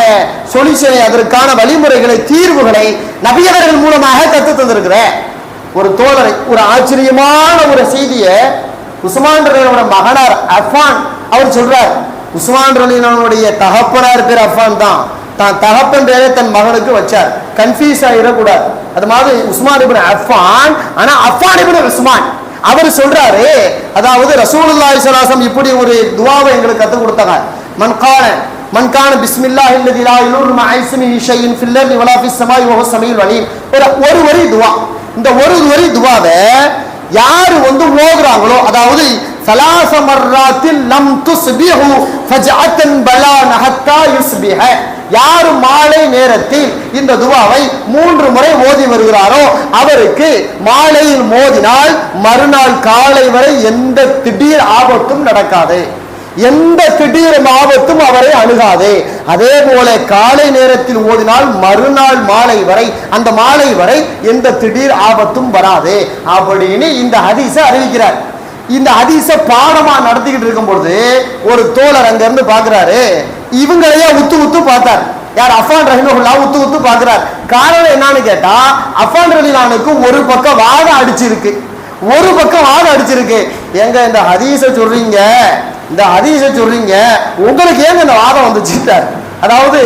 சொல்யூஷனை, அதற்கான வழிமுறைகளை, தீர்வுகளை நபியவர்கள் மூலமாக கத்து தந்திருக்கிற ஒரு தோழரை, ஒரு ஆச்சரியமான ஒரு செய்தியை உஸ்மான் ரலியல்லாஹு மகனார் அஃபான் அவர் சொல்றார். உஸ்மான் ரலியல்லாஹுடைய தகப்பனார் பேர் அஃபான் தான், தான் தகப்பன் பேரை தன் மகனுக்கு வச்சார், கன்ஃபியூஸ் ஆயிடக்கூடாது. அது மாதிரி உஸ்மான் இப்னு அஃபான், ஆனா அஃபான் இப்னு உஸ்மான். அவர் சொல்றாரு, அதாவது ரசூலுல்லாஹி ஸல்லல்லாஹு அலைஹி வஸல்லம் இப்படி ஒரு துஆவை எங்களுக்கு கற்றுக் கொடுத்தாங்க. மன் கான பிஸ்மில்லாஹி அல்லதி லா யதுர்ரு மஅ இஸ்மிஹி ஷைஉன் ஃபில் அர்தி வலா ஃபிஸ் ஸமாஇ வஹுவ ஸமீஉல் அலீம். ஒரு வரி துஆ. இந்த ஒரு வரி துஆவை யாரு வந்து ஓதுறாங்களோ, அதாவது ثلاث مرات لم تصبح فجأة بلان حتى يصبح, யாரு மாலை நேரத்தில் இந்த துவாவை 3 முறை ஓதி வருகிறாரோ அவருக்கு மாலையில் மோதினால் மறுநாள் காலை வரை எந்த திடீர் ஆபத்தும் நடக்காது, எந்த திடீர் ஆபத்தும் அவரை அணுகாது. அதே போல காலை நேரத்தில் ஓதினால் மறுநாள் மாலை வரை, அந்த மாலை வரை எந்த திடீர் ஆபத்தும் வராது அப்படின்னு இந்த ஹதீஸை அறிவிக்கிறார். இந்த ஹதீஸ பாடமா நடத்திக்கிட்டு இருக்கும் பொழுது ஒரு தோழர் அங்க இருந்து பாக்குறாரு, இவங்களையே உத்து பார்த்தார். யார்? அஃபான் ரஹிமஹுல்லாஹ் உத்து பார்க்கிறார். காரணம் என்னன்னு கேட்டா, அஃபான் ரலியல்லாஹுக்கு ஒரு பக்கம் வாதம் அடிச்சிருக்கு, ஒரு பக்கம் வாதம் அடிச்சிருக்கு. எங்க இந்த ஹதீஸை சொல்றீங்க, இந்த ஹதீஸை சொல்றீங்க, உங்களுக்கு ஏங்க இந்த வாதம் வந்துச்சுட்டார். அதாவது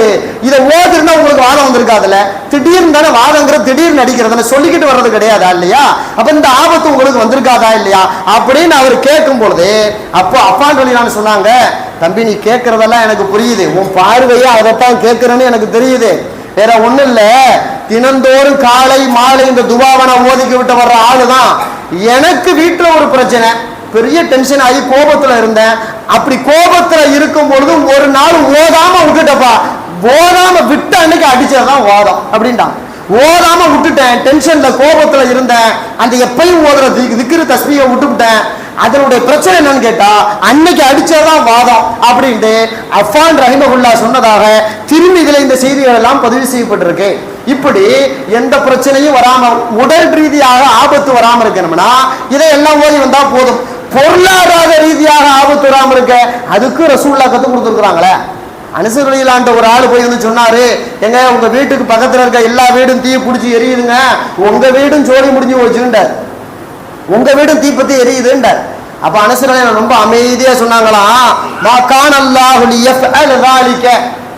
இதை ஓதிருந்தா உங்களுக்கு வாதம் வந்திருக்காதுல்ல, திடீர்னு தானே வாதங்கிற, திடீர்னு அடிக்கிறதுன்னு சொல்லிக்கிட்டு வர்றது கிடையாதா இல்லையா? அப்ப இந்த ஆபத்து உங்களுக்கு வந்திருக்காதா இல்லையா அப்படின்னு அவர் கேட்கும் பொழுது, அப்போ அஃபான் ரலியல்லாஹு சொன்னாங்க, தம்பி நீ கேட்கறதெல்லாம் எனக்கு புரியுது, உன் பார்வையா அதைத்தான் கேட்கிறேன்னு எனக்கு தெரியுது, வேற ஒண்ணும் இல்ல, தினந்தோறும் காலை மாலை இந்த துவாவனை ஓதிக்க விட்டு வர்ற ஆளுதான். எனக்கு வீட்டுல ஒரு பிரச்சனை, பெரிய டென்ஷன் ஆகி கோபத்துல இருந்தேன். அப்படி கோபத்துல இருக்கும் பொழுது ஒரு நாள் ஓதாம விட்டுட்டப்பா, ஓதாம விட்ட அன்னைக்கு அடிச்சதான் வாதம் அப்படின்ட்டான். ஓதாம விட்டுட்டேன், டென்ஷன்ல கோபத்துல இருந்தேன், அந்த எப்பயும் ஓதுற திக்ரு தஸ்பீஹை விட்டுவிட்டேன். அதனுடைய பிரச்சனை என்னன்னு கேட்டா அன்னைக்கு அடிச்சதான் வாதம் அப்படின்ட்டு அஃபான் ரஹிமஹுல்லாஹ் சொன்னதாக திரும்பிதில இந்த செய்திகள் எல்லாம் பதிவு செய்யப்பட்டிருக்கு. இப்படி எந்த பிரச்சனையும் வராம, உடல் ரீதியாக ஆபத்து வராம இருக்கணும்னா இதையெல்லாம் ஓதி வந்தா போதும். பொருளாதார ரீதியாக ஆபத்து வராம இருக்க அதுக்கு ரசூலுல்லாஹ் கத்து கொடுத்துருக்காங்களே. அனுசரிலாண்ட ஒரு ஆள் போய் வந்து சொன்னாரு, எங்க உங்க வீட்டுக்கு பக்கத்துல இருக்க எல்லா வீடும் தீ பிடிச்சி எரியுதுங்க, உங்க வீடும் சோழி முடிஞ்சு போச்சுட்டார், உங்க வீடும் தீப்பத்தி எரியுதுன்றார். அப்ப அனுசரிலாண்ட ரொம்ப அமைதியா சொன்னாங்களாம், மா கான அல்லாஹு லியஃஅல் ஸாலிக,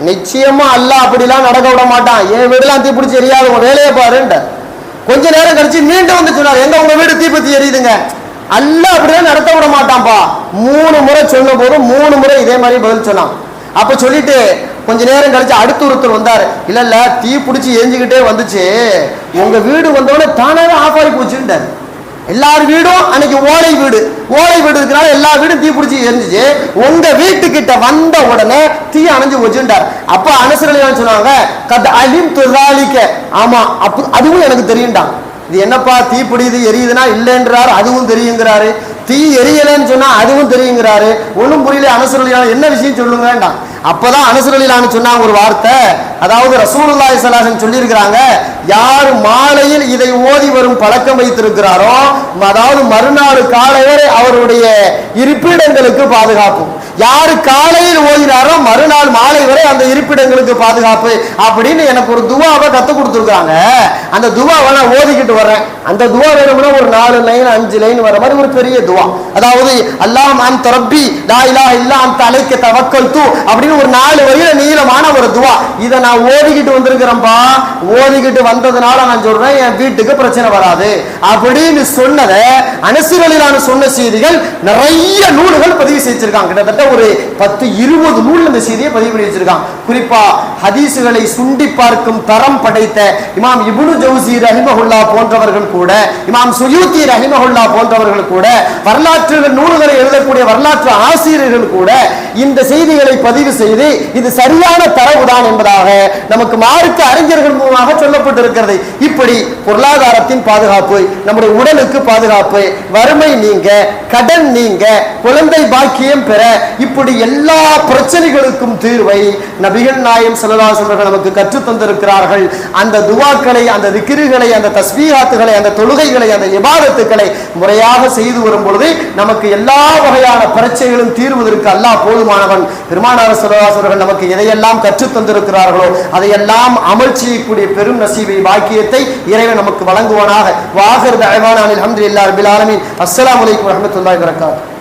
நிச்சயமா அல்லாஹ் அப்படிலாம் நடக்க விட மாட்டான், என் வீடுலாம் தீ பிடிச்சி எரியாது, உங்க வேலையை பாருன்றார். கொஞ்ச நேரம் கழிச்சு மீண்டும் வந்து சொன்னார், எங்க உங்க வீடு தீப்பத்தி எரியுதுங்க, அல்லாஹ் அப்படிலாம் நடத்த விட மாட்டான்பா, 3 முறை சொன்ன போதும் 3 முறை இதே மாதிரி பதில் சொன்னான். அப்ப சொல்லிட்டு கொஞ்ச நேரம் கழிச்சு அடுத்த ஒருத்தர் வந்தாரு. இல்ல தீ பிடிச்சி எரிஞ்சுக்கிட்டே வந்துச்சு, உங்க வீடு வந்தோடனே தானாவே ஆஃப் ஆகி போச்சுட்டாரு. எல்லார் வீடும் அன்னைக்கு ஓலை வீடு இருக்கிறனால எல்லா வீடும் தீ பிடிச்சி எரிஞ்சிச்சு, உங்க வீட்டுக்கிட்ட வந்த உடனே தீ அணைஞ்சு போச்சுட்டார். அப்ப அனசரலியான்னு சொன்னாங்க, கத் அலிம் துசாலிக்க, ஆமா அப்ப அதுவும் எனக்கு தெரியும்டான். இது என்னப்பா தீ பிடிது எரியுதுன்னா இல்லைன்றாரு, அதுவும் தெரியுங்கிறாரு. தீ எரியலன்னு சொன்னா அதுவும் தெரியுங்கிறாரு. ஒன்றும் புரியல அனசரலியான என்ன விஷயம் சொல்லுங்க வேண்டாம். அப்பதான் அனசரலியான்னு சொன்னாங்க ஒரு வார்த்தை, அதாவது ரசூலுல்லாஹி ஸல்லல்லாஹு அலைஹி வஸல்லம் சொல்லி இருக்கிறாங்க, யார் மாலையில் இதை ஓதி வரும் பழக்கம் வைத்திருக்கிறாரோ, அதாவது மறுநாள் காலை வரை அவருடைய இருப்பிடங்களுக்கு பாதுகாப்பு. யாரு காலையில் ஓதினாரோ மறுநாள் மாலை வரை அந்த இருப்பிடங்களுக்கு பாதுகாப்பு அப்படின்னு எனக்கு ஒரு துவாவை கத்து கொடுத்துருக்காங்க. அந்த துவாவை நான் ஓதிக்கிட்டு வரேன். அந்த துவா வேணும்னா ஒரு 4 லைன் 5 லைன் வர மாதிரி ஒரு பெரிய துவா. அதாவது அல்லாஹ் அன்த ரப்பி லா இலாஹ இல்லா அன்த அலைக்க தவக்கல்து அப்படின்னு ஒரு 4 வரியில நீளமான ஒரு துவா. இதை நான் ஓதிக்கிட்டு வந்திருக்கிறேன்ப்பா. ஓதிக்கிட்டு வந்ததுனால நான் சொல்றேன், என் வீட்டுக்கு பிரச்சனை வராது அப்படின்னு சொன்னதை அனசுரலிலான சொன்ன செய்திகள் நிறைய நூல்கள் பதிவு செஞ்சிருக்காங்க. கிட்டத்தட்ட ஒரு 10-20 நூல் இந்த செய்தியை பதிவு பண்ணி வச்சிருக்காங்க. குறிப்பா ஹதீசுகளை சுண்டி பார்க்கும் தரம் படைத்த இமாம் இப்னு ஜௌசி ரஹிமஹுல்லா போன்றவர்கள் கூட, இமாம் சுயூத்தி ரஹிமஹுல்லா போன்றவர்கள் கூட, வரலாற்று நூல்களை எழுதக்கூடிய வரலாற்று ஆசிரியர்கள் கூட இந்த செய்திகளை பதிவு செய்து இது சரியான தரவுதான் என்பதாக நமக்கு மார்க்க அறிஞர்கள் மூலமாக சொல்லப்பட்டிருக்கிறது. இப்படி பொருளாதாரத்தின் பாதுகாப்பு, நம்முடைய உடலுக்கு பாதுகாப்பு, வறுமை நீங்க, கடன் நீங்க, குழந்தை பாக்கியம் பெற, இப்படி எல்லா பிரச்சனைகளுக்கும் தீர்வை நபிகள் நாயகம் ஸல்லல்லாஹு அலைஹி வஸல்லம் நமக்கு கற்றுத் தந்திருக்கிறார்கள். அந்த துவாக்களை, அந்த திக்ருகளை, அந்த தஸ்பீஹாத்துகளை, அந்த தொழுகைகளை, அந்த இபாதத்துக்களை முறையாக செய்து வரும் பொழுது நமக்கு எல்லா வகையான பிரச்சனைகளும் தீர்வதற்கு அல்லாஹ் போதுமானவன். பெருமானார் ஸல்லல்லாஹு அலைஹி வஸல்லம் நமக்கு எதையெல்லாம் கற்றுத் தந்திருக்கிறார்களோ அதையெல்லாம் அமல் செய்யக்கூடிய பெரும் நசீபை, பாக்கியத்தை இறைவன் நமக்கு வழங்குவானாக. வாஹிர் தஅவானா அல்ஹம்துலில்லாஹி ரப்பில் ஆலமீன். அஸ்ஸலாமு அலைக்கும் வரஹ்மத்துல்லாஹி வபரகாத்துஹு.